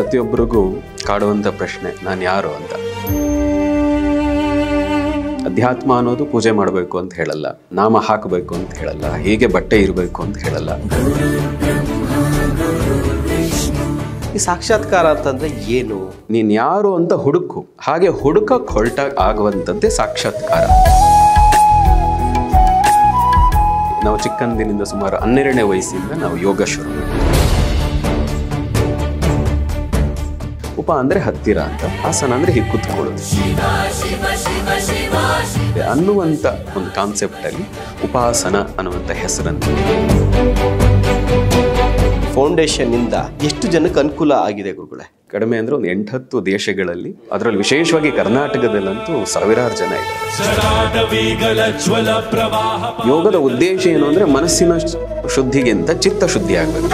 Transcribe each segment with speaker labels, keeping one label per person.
Speaker 1: ಪ್ರತಿಯೊಬ್ಬರಿಗೂ ಕಾಡುವಂಥ ಪ್ರಶ್ನೆ, ನಾನು ಯಾರು ಅಂತ. ಅಧ್ಯಾತ್ಮ ಅನ್ನೋದು ಪೂಜೆ ಮಾಡಬೇಕು ಅಂತ ಹೇಳಲ್ಲ, ನಾಮ ಹಾಕಬೇಕು ಅಂತ ಹೇಳಲ್ಲ, ಹೀಗೆ ಬಟ್ಟೆ ಇರಬೇಕು ಅಂತ ಹೇಳಲ್ಲ.
Speaker 2: ಈ ಸಾಕ್ಷಾತ್ಕಾರ ಅಂತಂದ್ರೆ ಏನು?
Speaker 1: ನೀನು ಯಾರು ಅಂತ ಹುಡುಕು, ಹಾಗೆ ಹುಡುಕಕ್ಕೆ ಹೊರಟಾಗ ಆಗುವಂಥದ್ದೇ ಸಾಕ್ಷಾತ್ಕಾರ. ನಾವು ಚಿಕ್ಕಂದಿನಿಂದ ಸುಮಾರು 12ನೇ ವಯಸ್ಸಿಂದ ನಾವು ಯೋಗ ಶುರು ಮಾಡಿದ್ವಿ. ಉಪ ಅಂದರೆ ಹತ್ತಿರ ಅಂತ, ಆಸನ ಅಂದರೆ ಹೀಗೆ ಕೂತ್ಕೊಳ್ಳೋದು ಅನ್ನುವಂಥ ಒಂದು ಕಾನ್ಸೆಪ್ಟಲ್ಲಿ ಉಪಾಸನ ಅನ್ನುವಂಥ ಹೆಸರನ್ನು.
Speaker 2: ಫೌಂಡೇಶನ್ನಿಂದ ಎಷ್ಟು ಜನಕ್ಕೆ ಅನುಕೂಲ ಆಗಿದೆ ಗುರುಗಳೇ?
Speaker 1: ಕಡಿಮೆ ಅಂದರೆ ಒಂದು 8-10 ದೇಶಗಳಲ್ಲಿ, ಅದರಲ್ಲಿ ವಿಶೇಷವಾಗಿ ಕರ್ನಾಟಕದಲ್ಲಂತೂ ಸಾವಿರಾರು ಜನ ಇದ್ದಾರೆ. ಯೋಗದ ಉದ್ದೇಶ ಏನು ಅಂದರೆ ಮನಸ್ಸಿನ ಶುದ್ಧಿಗಿಂತ ಚಿತ್ತ ಶುದ್ಧಿ ಆಗಬೇಕು.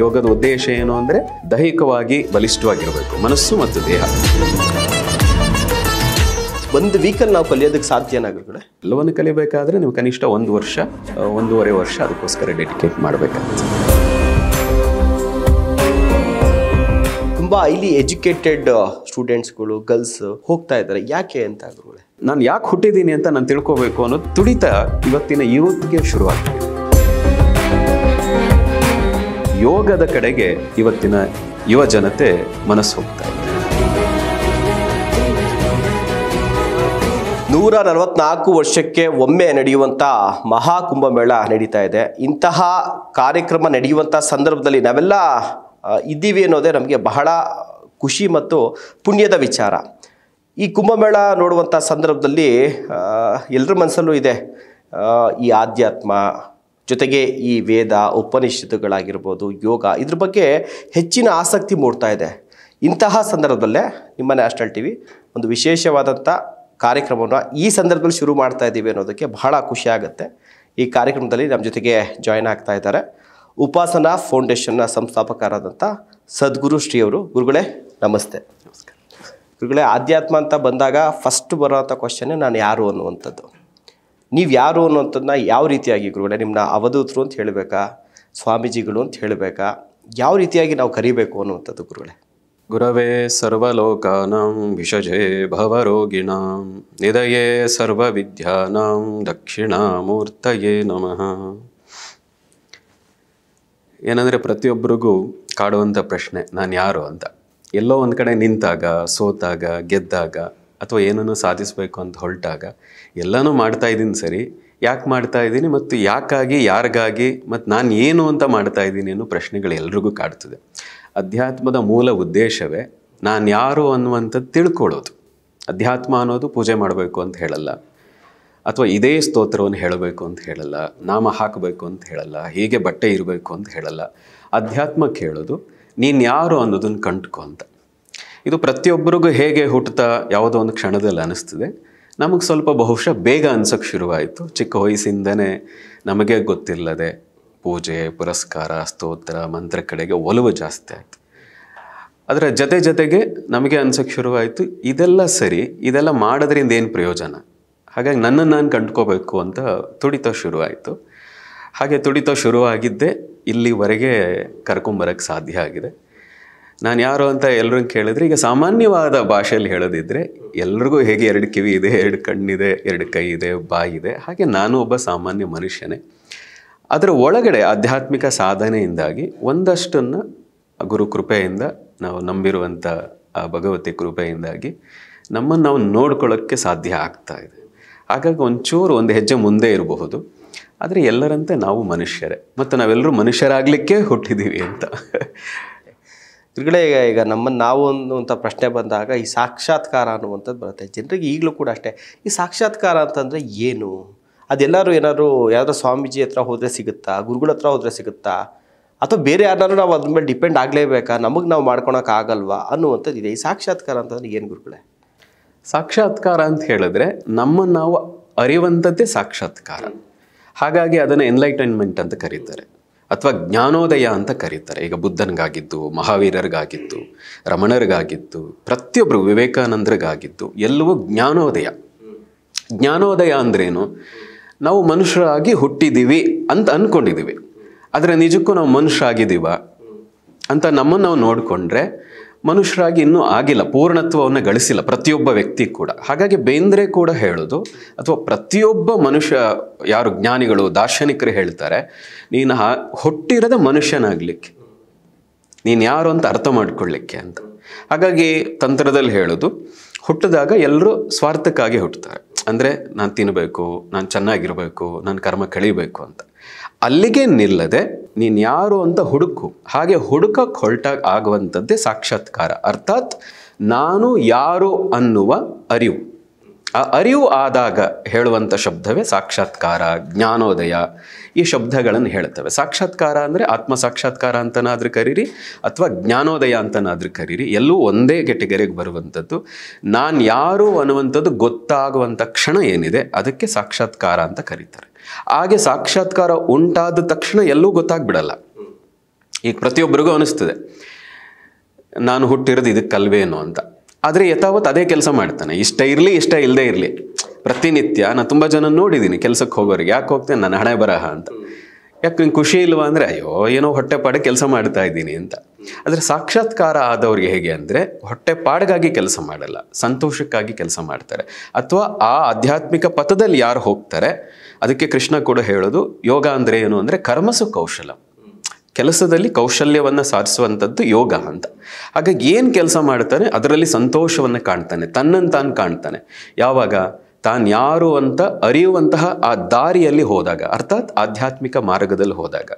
Speaker 1: ಯೋಗದ ಉದ್ದೇಶ ಏನು ಅಂದರೆ ದೈಹಿಕವಾಗಿ ಬಲಿಷ್ಠವಾಗಿರಬೇಕು ಮನಸ್ಸು ಮತ್ತು ದೇಹ.
Speaker 2: ಒಂದು ವೀಕಲ್ಲಿ ನಾವು ಕಲಿಯೋದಕ್ಕೆ ಸಾಧ್ಯನಾ ಗುರುಗಳೇ?
Speaker 1: ಎಲ್ಲವನ್ನು ಕಲಿಬೇಕಾದ್ರೆ ನೀವು ಕನಿಷ್ಠ 1 ವರ್ಷ 1.5 ವರ್ಷ ಅದಕ್ಕೋಸ್ಕರ ಡೆಡಿಕೇಟ್ ಮಾಡಬೇಕಾಗುತ್ತೆ.
Speaker 2: ತುಂಬ ಇಲ್ಲಿ ಎಜುಕೇಟೆಡ್ ಸ್ಟೂಡೆಂಟ್ಸ್ಗಳು ಗರ್ಲ್ಸ್ ಹೋಗ್ತಾ ಇದ್ದಾರೆ, ಯಾಕೆ ಅಂತ ಗುರುಗಳೇ?
Speaker 1: ನಾನು ಯಾಕೆ ಹುಟ್ಟಿದ್ದೀನಿ ಅಂತ ನಾನು ತಿಳ್ಕೋಬೇಕು ಅನ್ನೋದು ತುಡಿತ ಇವತ್ತಿನ ಯೂತ್ಗೆ ಶುರುವಾಗ್ತದೆ. ಯೋಗದ ಕಡೆಗೆ ಇವತ್ತಿನ ಯುವ ಜನತೆ ಮನಸ್ಸು ಹೋಗ್ತಾ ಇದೆ.
Speaker 2: 144 ವರ್ಷಕ್ಕೆ ಒಮ್ಮೆ ನಡೆಯುವಂಥ ಮಹಾಕುಂಭಮೇಳ ನಡೀತಾ ಇದೆ. ಇಂತಹ ಕಾರ್ಯಕ್ರಮ ನಡೆಯುವಂಥ ಸಂದರ್ಭದಲ್ಲಿ ನಾವೆಲ್ಲ ಇದ್ದೀವಿ ಅನ್ನೋದೇ ನಮಗೆ ಬಹಳ ಖುಷಿ ಮತ್ತು ಪುಣ್ಯದ ವಿಚಾರ. ಈ ಕುಂಭಮೇಳ ನೋಡುವಂಥ ಸಂದರ್ಭದಲ್ಲಿ ಎಲ್ಲರ ಮನಸ್ಸಲ್ಲೂ ಇದೆ ಈ ಆಧ್ಯಾತ್ಮ ಜೊತೆಗೆ ಈ ವೇದ ಉಪನಿಷತ್ತುಗಳಾಗಿರ್ಬೋದು, ಯೋಗ, ಇದ್ರ ಬಗ್ಗೆ ಹೆಚ್ಚಿನ ಆಸಕ್ತಿ ಮೂಡ್ತಾ ಇದೆ. ಇಂತಹ ಸಂದರ್ಭದಲ್ಲೇ ನಿಮ್ಮ ನ್ಯಾಷನಲ್ ಟಿವಿ ಒಂದು ವಿಶೇಷವಾದಂಥ ಕಾರ್ಯಕ್ರಮವನ್ನು ಈ ಸಂದರ್ಭದಲ್ಲಿ ಶುರು ಮಾಡ್ತಾ ಇದ್ದೀವಿ ಅನ್ನೋದಕ್ಕೆ ಬಹಳ ಖುಷಿ ಆಗುತ್ತೆ. ಈ ಕಾರ್ಯಕ್ರಮದಲ್ಲಿ ನಮ್ಮ ಜೊತೆಗೆ ಜಾಯ್ನ್ ಆಗ್ತಾ ಇದ್ದಾರೆ ಉಪಾಸನಾ ಫೌಂಡೇಶನ್ನ ಸಂಸ್ಥಾಪಕರಾದಂಥ ಸದ್ಗುರು ಶ್ರೀ ಅವರು. ಗುರುಗಳೇ ನಮಸ್ತೆ.
Speaker 1: ನಮಸ್ಕಾರ.
Speaker 2: ಗುರುಗಳೇ, ಆಧ್ಯಾತ್ಮ ಅಂತ ಬಂದಾಗ ಫಸ್ಟ್ ಬರೋವಂಥ ಕ್ವಶನ್ನೇ ನಾನು ಯಾರು ಅನ್ನುವಂಥದ್ದು. ನೀವು ಯಾರು ಅನ್ನುವಂಥದ್ದನ್ನ ಯಾವ ರೀತಿಯಾಗಿ ಗುರುಗಳೇ, ನಿಮ್ಮನ್ನ ಅವಧೂತರು ಅಂತ ಹೇಳಬೇಕಾ, ಸ್ವಾಮೀಜಿಗಳು ಅಂತ ಹೇಳಬೇಕಾ, ಯಾವ ರೀತಿಯಾಗಿ ನಾವು ಕರಿಬೇಕು ಅನ್ನುವಂಥದ್ದು ಗುರುಗಳೇ?
Speaker 1: ಗುರವೇ ಸರ್ವಲೋಕಾನಾಂ ವಿಷಜೇ ಭವರೋಗಿಣಾಂ ನಿಧಯೇ ಸರ್ವವಿದ್ಯಾನಾಂ ದಕ್ಷಿಣಾಮೂರ್ತಯೇ ನಮಃ. ಏನಂದರೆ ಪ್ರತಿಯೊಬ್ಬರಿಗೂ ಕಾಡುವಂಥ ಪ್ರಶ್ನೆ, ನಾನು ಯಾರು ಅಂತ. ಎಲ್ಲೋ ಒಂದು ಕಡೆ ನಿಂತಾಗ, ಸೋತಾಗ, ಗೆದ್ದಾಗ, ಅಥವಾ ಏನನ್ನು ಸಾಧಿಸಬೇಕು ಅಂತ ಹೊರಟಾಗ ಎಲ್ಲನೂ ಮಾಡ್ತಾ ಇದ್ದೀನಿ ಸರಿ, ಯಾಕೆ ಮಾಡ್ತಾ ಇದ್ದೀನಿ ಮತ್ತು ಯಾಕಾಗಿ, ಯಾರಿಗಾಗಿ, ಮತ್ತು ನಾನು ಏನು ಅಂತ ಮಾಡ್ತಾ ಇದ್ದೀನಿ ಅನ್ನೋ ಪ್ರಶ್ನೆಗಳು ಎಲ್ರಿಗೂ ಕಾಡ್ತದೆ. ಅಧ್ಯಾತ್ಮದ ಮೂಲ ಉದ್ದೇಶವೇ ನಾನು ಯಾರು ಅನ್ನುವಂಥದ್ದು ತಿಳ್ಕೊಳ್ಳೋದು. ಅಧ್ಯಾತ್ಮ ಅನ್ನೋದು ಪೂಜೆ ಮಾಡಬೇಕು ಅಂತ ಹೇಳಲ್ಲ, ಅಥವಾ ಇದೇ ಸ್ತೋತ್ರವನ್ನು ಹೇಳಬೇಕು ಅಂತ ಹೇಳಲ್ಲ, ನಾಮ ಹಾಕಬೇಕು ಅಂತ ಹೇಳಲ್ಲ, ಹೀಗೆ ಬಟ್ಟೆ ಇರಬೇಕು ಅಂತ ಹೇಳಲ್ಲ. ಅಧ್ಯಾತ್ಮಕ್ಕೆ ಹೇಳೋದು ನೀನು ಯಾರು ಅನ್ನೋದನ್ನು ಕಂಡುಕೊ ಅಂತ. ಇದು ಪ್ರತಿಯೊಬ್ಬರಿಗೂ ಹೇಗೆ ಹುಟ್ಟುತ್ತಾ ಯಾವುದೋ ಒಂದು ಕ್ಷಣದಲ್ಲಿ ಅನ್ನಿಸ್ತದೆ. ನಮಗೆ ಸ್ವಲ್ಪ ಬಹುಶಃ ಬೇಗ ಅನ್ಸೋಕ್ಕೆ ಶುರುವಾಯಿತು. ಚಿಕ್ಕ ವಯಸ್ಸಿಂದನೇ ನಮಗೆ ಗೊತ್ತಿಲ್ಲದೆ ಪೂಜೆ, ಪುರಸ್ಕಾರ, ಸ್ತೋತ್ರ, ಮಂತ್ರ ಕಡೆಗೆ ಒಲವು ಜಾಸ್ತಿ ಆಯಿತು. ಅದರ ಜೊತೆಗೆ ನಮಗೆ ಅನ್ಸೋಕ್ಕೆ ಶುರುವಾಯಿತು, ಇದೆಲ್ಲ ಸರಿ, ಇದೆಲ್ಲ ಮಾಡೋದ್ರಿಂದ ಏನು ಪ್ರಯೋಜನ, ಹಾಗಾಗಿ ನನ್ನನ್ನು ನಾನು ಕಂಡ್ಕೋಬೇಕು ಅಂತ ತುಡಿತ ಶುರುವಾಯಿತು. ಹಾಗೆ ತುಡಿತ ಶುರುವಾಗಿದ್ದೇ ಇಲ್ಲಿವರೆಗೆ ಕರ್ಕೊಂಬರೋಕ್ಕೆ ಸಾಧ್ಯ ಆಗಿದೆ. ನಾನು ಯಾರು ಅಂತ ಎಲ್ಲರೂ ಕೇಳಿದ್ರೆ, ಈಗ ಸಾಮಾನ್ಯವಾದ ಭಾಷೆಯಲ್ಲಿ ಹೇಳೋದಿದ್ರೆ ಎಲ್ರಿಗೂ ಹೇಗೆ 2 ಕಿವಿ ಇದೆ, 2 ಕಣ್ಣಿದೆ, 2 ಕೈ ಇದೆ, ಬಾಯಿ ಇದೆ, ಹಾಗೆ ನಾನು ಒಬ್ಬ ಸಾಮಾನ್ಯ ಮನುಷ್ಯನೇ. ಅದರ ಒಳಗಡೆ ಆಧ್ಯಾತ್ಮಿಕ ಸಾಧನೆಯಿಂದಾಗಿ ಒಂದಷ್ಟನ್ನು ಗುರು ಕೃಪೆಯಿಂದ, ನಾವು ನಂಬಿರುವಂಥ ಆ ಭಗವತಿ ಕೃಪೆಯಿಂದಾಗಿ ನಮ್ಮನ್ನು ನಾವು ನೋಡ್ಕೊಳ್ಳೋಕ್ಕೆ ಸಾಧ್ಯ ಆಗ್ತಾ ಇದೆ. ಹಾಗಾಗಿ ಒಂಚೂರು ಒಂದು ಹೆಜ್ಜೆ ಮುಂದೆ ಇರಬಹುದು. ಆದರೆ ಎಲ್ಲರಂತೆ ನಾವು ಮನುಷ್ಯರೇ, ಮತ್ತು ನಾವೆಲ್ಲರೂ ಮನುಷ್ಯರಾಗಲಿಕ್ಕೆ ಹುಟ್ಟಿದ್ದೀವಿ ಅಂತ.
Speaker 2: ಗುರುಗಳೇ, ಈಗ ನಮ್ಮನ್ನು ನಾವು ಅನ್ನುವಂಥ ಪ್ರಶ್ನೆ ಬಂದಾಗ ಈ ಸಾಕ್ಷಾತ್ಕಾರ ಅನ್ನುವಂಥದ್ದು ಬರುತ್ತೆ ಜನರಿಗೆ. ಈಗಲೂ ಕೂಡ ಅಷ್ಟೇ, ಈ ಸಾಕ್ಷಾತ್ಕಾರ ಅಂತಂದರೆ ಏನು? ಅದೆಲ್ಲರೂ ಯಾರಾದ್ರೂ ಸ್ವಾಮೀಜಿ ಹತ್ರ ಹೋದರೆ ಸಿಗುತ್ತಾ, ಗುರುಗಳ ಹತ್ರ ಹೋದರೆ ಸಿಗುತ್ತಾ, ಅಥವಾ ಬೇರೆ ಯಾರನ್ನಾರು ನಾವು ಅದ್ರ ಮೇಲೆ ಡಿಪೆಂಡ್ ಆಗಲೇಬೇಕಾ, ನಮಗೆ ನಾವು ಮಾಡ್ಕೊಳಕ್ಕಾಗಲ್ವಾ ಅನ್ನುವಂಥದ್ದು ಇದೆ. ಈ ಸಾಕ್ಷಾತ್ಕಾರ ಅಂತಂದ್ರೆ ಏನು ಗುರುಗಳೇ?
Speaker 1: ಸಾಕ್ಷಾತ್ಕಾರ ಅಂತ ಹೇಳಿದ್ರೆ ನಮ್ಮನ್ನು ನಾವು ಅರಿಯುವಂಥದ್ದೇ ಸಾಕ್ಷಾತ್ಕಾರ. ಹಾಗಾಗಿ ಅದನ್ನು ಎನ್ಲೈಟನ್ಮೆಂಟ್ ಅಂತ ಕರೀತಾರೆ, ಅಥವಾ ಜ್ಞಾನೋದಯ ಅಂತ ಕರೀತಾರೆ. ಈಗ ಬುದ್ಧನಿಗಾಗಿದ್ದು, ಮಹಾವೀರರಿಗಾಗಿದ್ದು, ರಮಣರಿಗಾಗಿದ್ದು, ಪ್ರತಿಯೊಬ್ಬರು ವಿವೇಕಾನಂದರಿಗಾಗಿದ್ದು ಎಲ್ಲವೂ ಜ್ಞಾನೋದಯ. ಜ್ಞಾನೋದಯ ಅಂದ್ರೇನು? ನಾವು ಮನುಷ್ಯರಾಗಿ ಹುಟ್ಟಿದ್ದೀವಿ ಅಂತ ಅಂದ್ಕೊಂಡಿದ್ದೀವಿ, ಆದರೆ ನಿಜಕ್ಕೂ ನಾವು ಮನುಷ್ಯರಾಗಿದ್ದೀವ? ಅಂತ ನಮ್ಮನ್ನು ನಾವು ನೋಡಿಕೊಂಡ್ರೆ ಮನುಷ್ಯರಾಗಿ ಇನ್ನೂ ಆಗಿಲ್ಲ, ಪೂರ್ಣತ್ವವನ್ನು ಗಳಿಸಿಲ್ಲ ಪ್ರತಿಯೊಬ್ಬ ವ್ಯಕ್ತಿ ಕೂಡ. ಹಾಗಾಗಿ ಬೇಂದ್ರೆ ಕೂಡ ಹೇಳೋದು, ಅಥವಾ ಪ್ರತಿಯೊಬ್ಬ ಮನುಷ್ಯ, ಯಾರು ಜ್ಞಾನಿಗಳು ದಾರ್ಶನಿಕರು ಹೇಳ್ತಾರೆ, ನೀನು ಹುಟ್ಟಿರದ ಮನುಷ್ಯನಾಗಲಿಕ್ಕೆ, ನೀನು ಯಾರು ಅಂತ ಅರ್ಥ ಮಾಡ್ಕೊಳ್ಳಿಕ್ಕೆ ಅಂತ. ಹಾಗಾಗಿ ತಂತ್ರದಲ್ಲಿ ಹೇಳೋದು, ಹುಟ್ಟಿದಾಗ ಎಲ್ಲರೂ ಸ್ವಾರ್ಥಕ್ಕಾಗಿ ಹುಟ್ಟುತ್ತಾರೆ. ಅಂದರೆ ನಾನು ತಿನ್ನಬೇಕು, ನಾನು ಚೆನ್ನಾಗಿರಬೇಕು, ನಾನು ಕರ್ಮ ಕಳಿಬೇಕು ಅಂತ. ಅಲ್ಲಿಗೆ ನಿಲ್ಲದೆ ನೀನು ಯಾರು ಅಂತ ಹುಡುಕು. ಹಾಗೆ ಹುಡುಕಕ್ಕೆ ಹೊರಟಾಗ ಆಗುವಂಥದ್ದೇ ಸಾಕ್ಷಾತ್ಕಾರ. ಅರ್ಥಾತ್ ನಾನು ಯಾರು ಅನ್ನುವ ಅರಿವು. ಆ ಅರಿವು ಆದಾಗ ಹೇಳುವಂಥ ಶಬ್ದವೇ ಸಾಕ್ಷಾತ್ಕಾರ, ಜ್ಞಾನೋದಯ, ಈ ಶಬ್ದಗಳನ್ನು ಹೇಳ್ತವೆ. ಸಾಕ್ಷಾತ್ಕಾರ ಅಂದರೆ ಆತ್ಮ ಸಾಕ್ಷಾತ್ಕಾರ ಅಂತನಾದ್ರೂ ಕರೀರಿ, ಅಥವಾ ಜ್ಞಾನೋದಯ ಅಂತನಾದ್ರೂ ಕರೀರಿ, ಎಲ್ಲೂ ಒಂದೇ ಕೆಟಗರಿಗೆ ಬರುವಂಥದ್ದು. ನಾನು ಯಾರು ಅನ್ನುವಂಥದ್ದು ಗೊತ್ತಾಗುವಂಥ ಕ್ಷಣ ಏನಿದೆ ಅದಕ್ಕೆ ಸಾಕ್ಷಾತ್ಕಾರ ಅಂತ ಕರೀತಾರೆ. ಹಾಗೆ ಸಾಕ್ಷಾತ್ಕಾರ ಉಂಟಾದ ತಕ್ಷಣ ಎಲ್ಲೂ ಗೊತ್ತಾಗ್ಬಿಡಲ್ಲ. ಈಗ ಪ್ರತಿಯೊಬ್ಬರಿಗೂ ಅನಿಸ್ತದೆ ನಾನು ಹುಟ್ಟಿರೋದು ಇದಕ್ಕಲ್ವೇನೋ ಅಂತ. ಆದರೆ ಯಥಾವತ್ ಅದೇ ಕೆಲಸ ಮಾಡ್ತಾನೆ, ಇಷ್ಟ ಇರಲಿ ಇಷ್ಟ ಇಲ್ಲದೆ ಇರಲಿ. ಪ್ರತಿನಿತ್ಯ ನಾನು ತುಂಬ ಜನ ನೋಡಿದ್ದೀನಿ ಕೆಲಸಕ್ಕೆ ಹೋಗೋರಿಗೆ, ಯಾಕೆ ಹೋಗ್ತೇನೆ, ನನ್ನ ಹಣೆ ಬರಹ ಅಂತ. ಯಾಕೆ ನಿಂಗೆ ಖುಷಿ ಇಲ್ವಾ ಅಂದರೆ, ಅಯ್ಯೋ ಏನೋ ಹೊಟ್ಟೆಪಾಡು ಕೆಲಸ ಮಾಡ್ತಾ ಇದ್ದೀನಿ ಅಂತ. ಆದರೆ ಸಾಕ್ಷಾತ್ಕಾರ ಆದವ್ರಿಗೆ ಹೇಗೆ ಅಂದರೆ, ಹೊಟ್ಟೆಪಾಡಿಗಾಗಿ ಕೆಲಸ ಮಾಡಲ್ಲ, ಸಂತೋಷಕ್ಕಾಗಿ ಕೆಲಸ ಮಾಡ್ತಾರೆ. ಅಥವಾ ಆ ಆಧ್ಯಾತ್ಮಿಕ ಪಥದಲ್ಲಿ ಯಾರು ಹೋಗ್ತಾರೆ, ಅದಕ್ಕೆ ಕೃಷ್ಣ ಕೂಡ ಹೇಳೋದು, ಯೋಗ ಅಂದರೆ ಏನು ಅಂದರೆ ಕರ್ಮಸು ಕೌಶಲ, ಕೆಲಸದಲ್ಲಿ ಕೌಶಲ್ಯವನ್ನು ಸಾಧಿಸುವಂಥದ್ದು ಯೋಗ ಅಂತ. ಹಾಗಾಗಿ ಏನು ಕೆಲಸ ಮಾಡ್ತಾನೆ ಅದರಲ್ಲಿ ಸಂತೋಷವನ್ನು ಕಾಣ್ತಾನೆ, ತನ್ನನ್ನು ತಾನು ಕಾಣ್ತಾನೆ. ಯಾವಾಗ ತಾನು ಯಾರು ಅಂತ ಅರಿಯುವಂತಹ ಆ ದಾರಿಯಲ್ಲಿ ಹೋದಾಗ, ಅರ್ಥಾತ್ ಆಧ್ಯಾತ್ಮಿಕ ಮಾರ್ಗದಲ್ಲಿ ಹೋದಾಗ.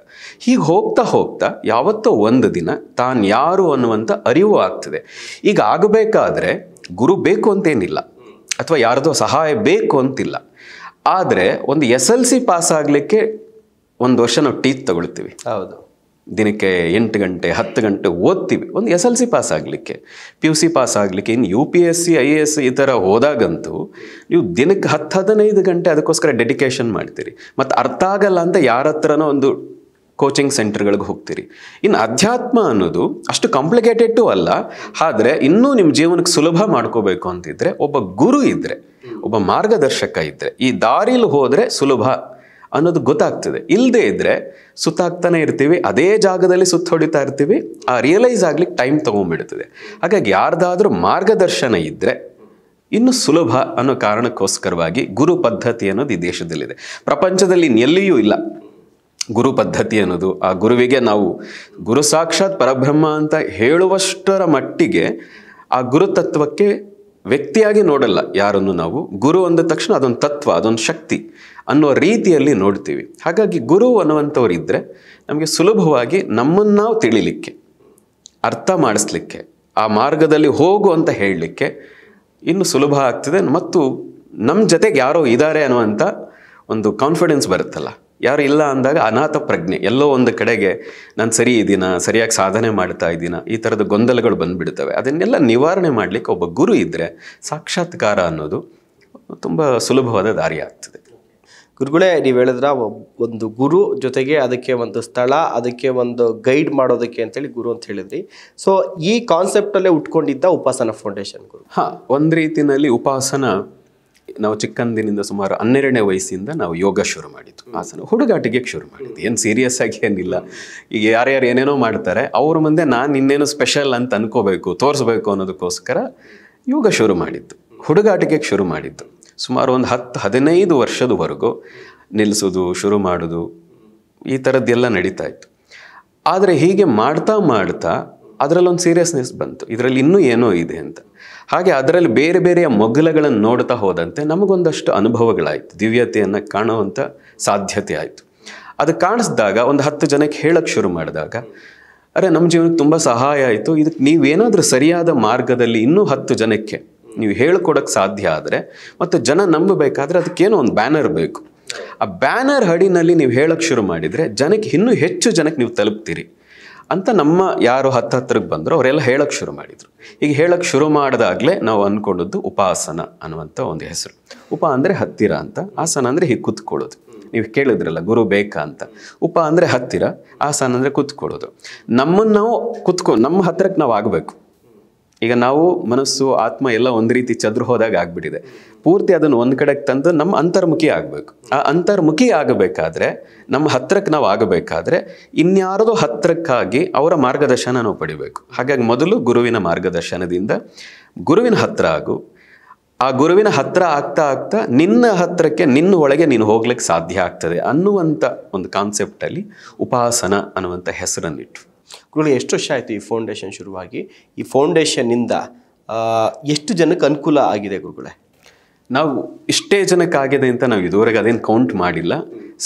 Speaker 1: ಹೀಗೆ ಹೋಗ್ತಾ ಹೋಗ್ತಾ ಯಾವತ್ತೋ ಒಂದು ದಿನ ತಾನು ಯಾರು ಅನ್ನುವಂಥ ಅರಿವು ಆಗ್ತದೆ. ಈಗ ಆಗಬೇಕಾದ್ರೆ ಗುರು ಬೇಕು ಅಂತೇನಿಲ್ಲ, ಅಥವಾ ಯಾರ್ದೋ ಸಹಾಯ ಬೇಕು ಅಂತಿಲ್ಲ. ಆದರೆ ಒಂದು SLC ಪಾಸ್ ಆಗಲಿಕ್ಕೆ 1 ವರ್ಷ ನಾವು ಟೀಚ್ ತಗೊಳ್ತೀವಿ.
Speaker 2: ಹೌದು,
Speaker 1: ದಿನಕ್ಕೆ 8 ಗಂಟೆ 10 ಗಂಟೆ ಓದ್ತೀವಿ ಒಂದು SLC ಪಾಸ್ ಆಗಲಿಕ್ಕೆ. PUC ಪಾಸ್ ಆಗಲಿಕ್ಕೆ. ಇನ್ನು UPSC IAS ಈ ಥರ ಹೋದಾಗಂತೂ ನೀವು ದಿನಕ್ಕೆ 10-15 ಗಂಟೆ ಅದಕ್ಕೋಸ್ಕರ ಡೆಡಿಕೇಶನ್ ಮಾಡ್ತೀರಿ. ಮತ್ತು ಅರ್ಥ ಆಗಲ್ಲ ಅಂತ ಯಾರ ಹತ್ರನೋ ಒಂದು ಕೋಚಿಂಗ್ ಸೆಂಟರ್ಗಳಿಗೆ ಹೋಗ್ತೀರಿ. ಇನ್ನು ಅಧ್ಯಾತ್ಮ ಅನ್ನೋದು ಅಷ್ಟು ಕಾಂಪ್ಲಿಕೇಟೆಡ್ಡು ಅಲ್ಲ. ಆದರೆ ಇನ್ನೂ ನಿಮ್ಮ ಜೀವನಕ್ಕೆ ಸುಲಭ ಮಾಡ್ಕೋಬೇಕು ಅಂತಿದ್ರೆ ಒಬ್ಬ ಗುರು ಇದ್ದರೆ, ಒಬ್ಬ ಮಾರ್ಗದರ್ಶಕ ಇದ್ದರೆ, ಈ ದಾರಿಲಿ ಹೋದರೆ ಸುಲಭ ಅನ್ನೋದು ಗೊತ್ತಾಗ್ತದೆ. ಇಲ್ಲದೆ ಇದ್ದರೆ ಸುತ್ತಾಗ್ತಾನೆ ಇರ್ತೀವಿ, ಅದೇ ಜಾಗದಲ್ಲಿ ಸುತ್ತ ಹೊಡಿತಾ ಇರ್ತೀವಿ, ಆ ರಿಯಲೈಸ್ ಆಗ್ಲಿಕ್ಕೆ ಟೈಮ್ ತೊಗೊಂಡ್ಬಿಡ್ತದೆ. ಹಾಗಾಗಿ ಯಾರ್ದಾದ್ರೂ ಮಾರ್ಗದರ್ಶನ ಇದ್ದರೆ ಇನ್ನು ಸುಲಭ ಅನ್ನೋ ಕಾರಣಕ್ಕೋಸ್ಕರವಾಗಿ ಗುರು ಪದ್ಧತಿ ಅನ್ನೋದು ಈ ದೇಶದಲ್ಲಿದೆ. ಪ್ರಪಂಚದಲ್ಲಿ ಎಲ್ಲಿಯೂ ಇಲ್ಲ ಗುರು ಪದ್ಧತಿ ಅನ್ನೋದು. ಆ ಗುರುವಿಗೆ ನಾವು ಗುರು ಸಾಕ್ಷಾತ್ ಪರಬ್ರಹ್ಮ ಅಂತ ಹೇಳುವಷ್ಟರ ಮಟ್ಟಿಗೆ ಆ ಗುರುತತ್ವಕ್ಕೆ ವ್ಯಕ್ತಿಯಾಗಿ ನೋಡಲ್ಲ ಯಾರನ್ನು ನಾವು. ಗುರು ಅಂದ ತಕ್ಷಣ ಅದೊಂದು ತತ್ವ, ಅದೊಂದು ಶಕ್ತಿ ಅನ್ನೋ ರೀತಿಯಲ್ಲಿ ನೋಡ್ತೀವಿ. ಹಾಗಾಗಿ ಗುರು ಅನ್ನುವಂಥವ್ರು ಇದ್ದರೆ ನಮಗೆ ಸುಲಭವಾಗಿ ನಮ್ಮನ್ನು ನಾವು ತಿಳಿಲಿಕ್ಕೆ, ಅರ್ಥ ಮಾಡಿಸ್ಲಿಕ್ಕೆ, ಆ ಮಾರ್ಗದಲ್ಲಿ ಹೋಗು ಅಂತ ಹೇಳಲಿಕ್ಕೆ ಇನ್ನು ಸುಲಭ ಆಗ್ತದೆ. ಮತ್ತು ನಮ್ಮ ಜೊತೆಗೆ ಯಾರೋ ಇದ್ದಾರೆ ಅನ್ನುವಂಥ ಒಂದು ಕಾನ್ಫಿಡೆನ್ಸ್ ಬರುತ್ತಲ್ಲ. ಯಾರು ಇಲ್ಲ ಅಂದಾಗ ಅನಾಥ ಪ್ರಜ್ಞೆ, ಎಲ್ಲೋ ಒಂದು ಕಡೆಗೆ ನಾನು ಸರಿ ಇದ್ದೀನ, ಸರಿಯಾಗಿ ಸಾಧನೆ ಮಾಡ್ತಾ ಇದ್ದೀನ, ಈ ಥರದ ಗೊಂದಲಗಳು ಬಂದುಬಿಡ್ತವೆ. ಅದನ್ನೆಲ್ಲ ನಿವಾರಣೆ ಮಾಡಲಿಕ್ಕೆ ಒಬ್ಬ ಗುರು ಇದ್ದರೆ ಸಾಕ್ಷಾತ್ಕಾರ ಅನ್ನೋದು ತುಂಬ ಸುಲಭವಾದ ದಾರಿ ಆಗ್ತದೆ.
Speaker 2: ಗುರುಗಳೇ, ನೀವು ಹೇಳಿದ್ರ ಒಂದು ಗುರು ಜೊತೆಗೆ ಅದಕ್ಕೆ ಒಂದು ಸ್ಥಳ, ಅದಕ್ಕೆ ಒಂದು ಗೈಡ್ ಮಾಡೋದಕ್ಕೆ ಅಂತೇಳಿ ಗುರು ಅಂತ ಹೇಳಿದ್ರಿ. ಸೊ ಈ ಕಾನ್ಸೆಪ್ಟಲ್ಲೇ ಉಟ್ಕೊಂಡಿದ್ದ ಉಪಾಸನ ಫೌಂಡೇಶನ್ ಗುರು?
Speaker 1: ಒಂದು ರೀತಿಯಲ್ಲಿ ಉಪಾಸನ ನಾವು ಚಿಕ್ಕಂದಿನಿಂದ ಸುಮಾರು 12ನೇ ವಯಸ್ಸಿಂದ ನಾವು ಯೋಗ ಶುರು ಮಾಡಿದ್ದು. ಆಸನ ಹುಡುಗಾಟಿಗೆ ಶುರು ಮಾಡಿದ್ದು, ಏನು ಸೀರಿಯಸ್ ಆಗಿ ಏನಿಲ್ಲ. ಈಗ ಯಾರ್ಯಾರು ಏನೇನೋ ಮಾಡ್ತಾರೆ, ಅವ್ರ ಮುಂದೆ ನಾನು ಇನ್ನೇನು ಸ್ಪೆಷಲ್ ಅಂತ ಅನ್ಕೋಬೇಕು, ತೋರಿಸ್ಬೇಕು ಅನ್ನೋದಕ್ಕೋಸ್ಕರ ಯೋಗ ಶುರು ಮಾಡಿದ್ದು, ಹುಡುಗಾಟಿಗೆ ಶುರು ಮಾಡಿದ್ದು. ಸುಮಾರು ಒಂದು 10-15 ವರ್ಷದವರೆಗೂ ನಿಲ್ಲಿಸೋದು, ಶುರು ಮಾಡೋದು, ಈ ಥರದ್ದೆಲ್ಲ ನಡೀತಾ ಇತ್ತು. ಆದರೆ ಹೀಗೆ ಮಾಡ್ತಾ ಮಾಡ್ತಾ ಅದರಲ್ಲೊಂದು ಸೀರಿಯಸ್ನೆಸ್ ಬಂತು, ಇದರಲ್ಲಿ ಇನ್ನೂ ಏನೋ ಇದೆ ಅಂತ. ಹಾಗೆ ಅದರಲ್ಲಿ ಬೇರೆ ಬೇರೆಯ ಮೊಗಲುಗಳನ್ನು ನೋಡ್ತಾ ಹೋದಂತೆ ನಮಗೊಂದಷ್ಟು ಅನುಭವಗಳಾಯಿತು, ದಿವ್ಯತೆಯನ್ನು ಕಾಣುವಂಥ ಸಾಧ್ಯತೆ ಆಯಿತು. ಅದು ಕಾಣಿಸಿದಾಗ ಒಂದು 10 ಜನಕ್ಕೆ ಹೇಳಕ್ಕೆ ಶುರು ಮಾಡಿದಾಗ, ಅರೆ ನಮ್ಮ ಜೀವನಕ್ಕೆ ತುಂಬ ಸಹಾಯ ಆಯಿತು, ಇದಕ್ಕೆ ನೀವೇನಾದರೂ ಸರಿಯಾದ ಮಾರ್ಗದಲ್ಲಿ ಇನ್ನೂ 10 ಜನಕ್ಕೆ ನೀವು ಹೇಳ್ಕೊಡೋಕ್ಕೆ ಸಾಧ್ಯ ಆದರೆ, ಮತ್ತು ಜನ ನಂಬಬೇಕಾದ್ರೆ ಅದಕ್ಕೇನೋ ಒಂದು ಬ್ಯಾನರ್ ಬೇಕು. ಆ ಬ್ಯಾನರ್ ಅಡಿನಲ್ಲಿ ನೀವು ಹೇಳೋಕ್ಕೆ ಶುರು ಮಾಡಿದರೆ ಜನಕ್ಕೆ ಇನ್ನೂ ಹೆಚ್ಚು ಜನಕ್ಕೆ ನೀವು ತಲುಪ್ತೀರಿ ಅಂತ ನಮ್ಮ ಯಾರು ಹತ್ತಿರಕ್ಕೆ ಬಂದರು ಅವರೆಲ್ಲ ಹೇಳೋಕ್ಕೆ ಶುರು ಮಾಡಿದರು. ಈಗ ಹೇಳೋಕ್ಕೆ ಶುರು ಮಾಡಿದಾಗಲೇ ನಾವು ಅಂದ್ಕೊಂಡದ್ದು ಉಪಾಸನ ಅನ್ನುವಂಥ ಒಂದು ಹೆಸರು. ಉಪ ಅಂದರೆ ಹತ್ತಿರ ಅಂತ, ಆಸನ ಅಂದರೆ ಹೀಗೆ ಕೂತ್ಕೊಳ್ಳೋದು. ನೀವು ಕೇಳಿದ್ರಲ್ಲ ಗುರು ಬೇಕಾ ಅಂತ. ಉಪ ಅಂದರೆ ಹತ್ತಿರ, ಆಸನ ಅಂದರೆ ಕೂತ್ಕೊಳ್ಳೋದು. ನಮ್ಮನ್ನು ನಾವು ನಮ್ಮ ಹತ್ತಿರಕ್ಕೆ ನಾವು ಆಗಬೇಕು. ಈಗ ನಾವು ಮನಸ್ಸು ಆತ್ಮ ಎಲ್ಲ ಒಂದು ರೀತಿ ಚದುರು ಹೋದಾಗ ಆಗ್ಬಿಟ್ಟಿದೆ. ಪೂರ್ತಿ ಅದನ್ನು ಒಂದು ಕಡೆಗೆ ತಂದು ನಮ್ಮ ಅಂತರ್ಮುಖಿ ಆಗಬೇಕು. ಆ ಅಂತರ್ಮುಖಿ ಆಗಬೇಕಾದ್ರೆ, ನಮ್ಮ ಹತ್ರಕ್ಕೆ ನಾವು ಆಗಬೇಕಾದ್ರೆ ಇನ್ಯಾರದೋ ಹತ್ರಕ್ಕಾಗಿ ಅವರ ಮಾರ್ಗದರ್ಶನ ನಾವು ಪಡಿಬೇಕು. ಹಾಗಾಗಿ ಮೊದಲು ಗುರುವಿನ ಮಾರ್ಗದರ್ಶನದಿಂದ ಗುರುವಿನ ಹತ್ರ ಆಗು. ಆ ಗುರುವಿನ ಹತ್ರ ಆಗ್ತಾ ಆಗ್ತಾ ನಿನ್ನ ಹತ್ರಕ್ಕೆ, ನಿನ್ನ ಒಳಗೆ ನೀನು ಹೋಗ್ಲಿಕ್ಕೆ ಸಾಧ್ಯ ಆಗ್ತದೆ ಅನ್ನುವಂಥ ಒಂದು ಕಾನ್ಸೆಪ್ಟಲ್ಲಿ ಉಪಾಸನ ಅನ್ನುವಂಥ ಹೆಸರನ್ನಿಟ್ಟು.
Speaker 2: ಗುರುಗಳೇ, ಎಷ್ಟು ವರ್ಷ ಆಯಿತು ಈ ಫೌಂಡೇಶನ್ ಶುರುವಾಗಿ? ಈ ಫೌಂಡೇಶನ್ನಿಂದ ಎಷ್ಟು ಜನಕ್ಕೆ ಅನುಕೂಲ ಆಗಿದೆ ಗುರುಗಳೇ?
Speaker 1: ನಾವು ಇಷ್ಟೇ ಜನಕ್ಕಾಗಿದೆ ಅಂತ ನಾವು ಇದುವರೆಗೆ ಅದೇನು ಕೌಂಟ್ ಮಾಡಿಲ್ಲ.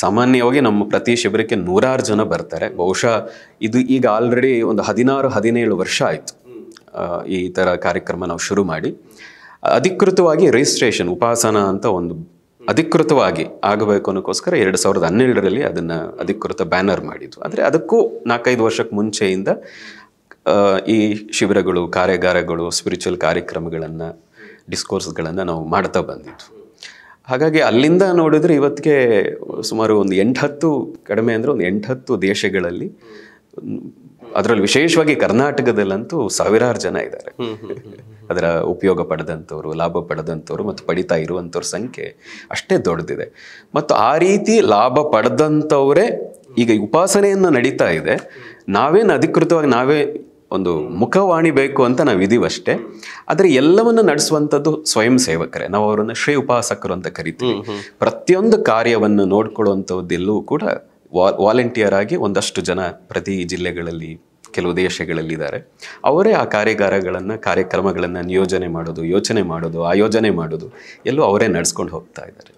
Speaker 1: ಸಾಮಾನ್ಯವಾಗಿ ನಮ್ಮ ಪ್ರತಿ ಶಿಬಿರಕ್ಕೆ 100 ಜನ ಬರ್ತಾರೆ. ಬಹುಶಃ ಇದು ಈಗ ಆಲ್ರೆಡಿ ಒಂದು 16-17 ವರ್ಷ ಆಯಿತು ಈ ಥರ ಕಾರ್ಯಕ್ರಮ ನಾವು ಶುರು ಮಾಡಿ. ಅಧಿಕೃತವಾಗಿ ರಿಜಿಸ್ಟ್ರೇಷನ್ ಉಪಾಸನ ಅಂತ ಒಂದು ಅಧಿಕೃತವಾಗಿ ಆಗಬೇಕು ಅನ್ನೋಕ್ಕೋಸ್ಕರ 2012ರಲ್ಲಿ ಅದನ್ನು ಅಧಿಕೃತ ಬ್ಯಾನರ್ ಮಾಡಿದ್ದು. ಆದರೆ ಅದಕ್ಕೂ 4-5 ವರ್ಷಕ್ಕೆ ಮುಂಚೆಯಿಂದ ಈ ಶಿಬಿರಗಳು, ಕಾರ್ಯಾಗಾರಗಳು, ಸ್ಪಿರಿಚುವಲ್ ಕಾರ್ಯಕ್ರಮಗಳನ್ನು, ಡಿಸ್ಕೋರ್ಸ್ಗಳನ್ನು ನಾವು ಮಾಡ್ತಾ ಬಂದಿದ್ದು. ಹಾಗಾಗಿ ಅಲ್ಲಿಂದ ನೋಡಿದ್ರೆ ಇವತ್ತಿಗೆ ಸುಮಾರು ಒಂದು 8-10, ಕಡಿಮೆ ಅಂದರೆ ಒಂದು 8-10 ದೇಶಗಳಲ್ಲಿ, ಅದರಲ್ಲಿ ವಿಶೇಷವಾಗಿ ಕರ್ನಾಟಕದಲ್ಲಂತೂ ಸಾವಿರಾರು ಜನ ಇದ್ದಾರೆ. ಅದರ ಉಪಯೋಗ ಪಡೆದಂಥವ್ರು, ಲಾಭ ಪಡೆದಂಥವ್ರು ಮತ್ತು ಪಡಿತಾ ಇರುವಂಥವ್ರ ಸಂಖ್ಯೆ ಅಷ್ಟೇ ದೊಡ್ಡದಿದೆ. ಮತ್ತು ಆ ರೀತಿ ಲಾಭ ಪಡೆದಂಥವರೇ ಈಗ ಉಪಾಸನೆಯನ್ನು ನಡೀತಾ ಇದೆ. ನಾವೇನು ಅಧಿಕೃತವಾಗಿ ನಾವೇ ಒಂದು ಮುಖವಾಣಿ ಬೇಕು ಅಂತ ನಾವು ಇದೀವಷ್ಟೇ. ಆದರೆ ಎಲ್ಲವನ್ನು ನಡೆಸುವಂಥದ್ದು ಸ್ವಯಂ ಸೇವಕರೇ. ನಾವು ಅವರನ್ನು ಶ್ರೀ ಉಪಾಸಕರು ಅಂತ ಕರಿತೀವಿ. ಪ್ರತಿಯೊಂದು ಕಾರ್ಯವನ್ನು ನೋಡ್ಕೊಳ್ಳುವಂಥದ್ದೆಲ್ಲೂ ಕೂಡ ವಾಲಂಟಿಯರ್ ಆಗಿ ಒಂದಷ್ಟು ಜನ ಪ್ರತಿ ಜಿಲ್ಲೆಗಳಲ್ಲಿ, ಕೆಲವು ದೇಶಗಳಲ್ಲಿ ಇದ್ದಾರೆ. ಅವರೇ ಆ ಕಾರ್ಯಾಗಾರಗಳನ್ನು, ಕಾರ್ಯಕ್ರಮಗಳನ್ನು ನಿಯೋಜನೆ ಮಾಡೋದು, ಯೋಚನೆ ಮಾಡೋದು, ಆಯೋಜನೆ ಮಾಡೋದು ಎಲ್ಲೂ ಅವರೇ ನಡೆಸ್ಕೊಂಡು ಹೋಗ್ತಾ ಇದ್ದಾರೆ.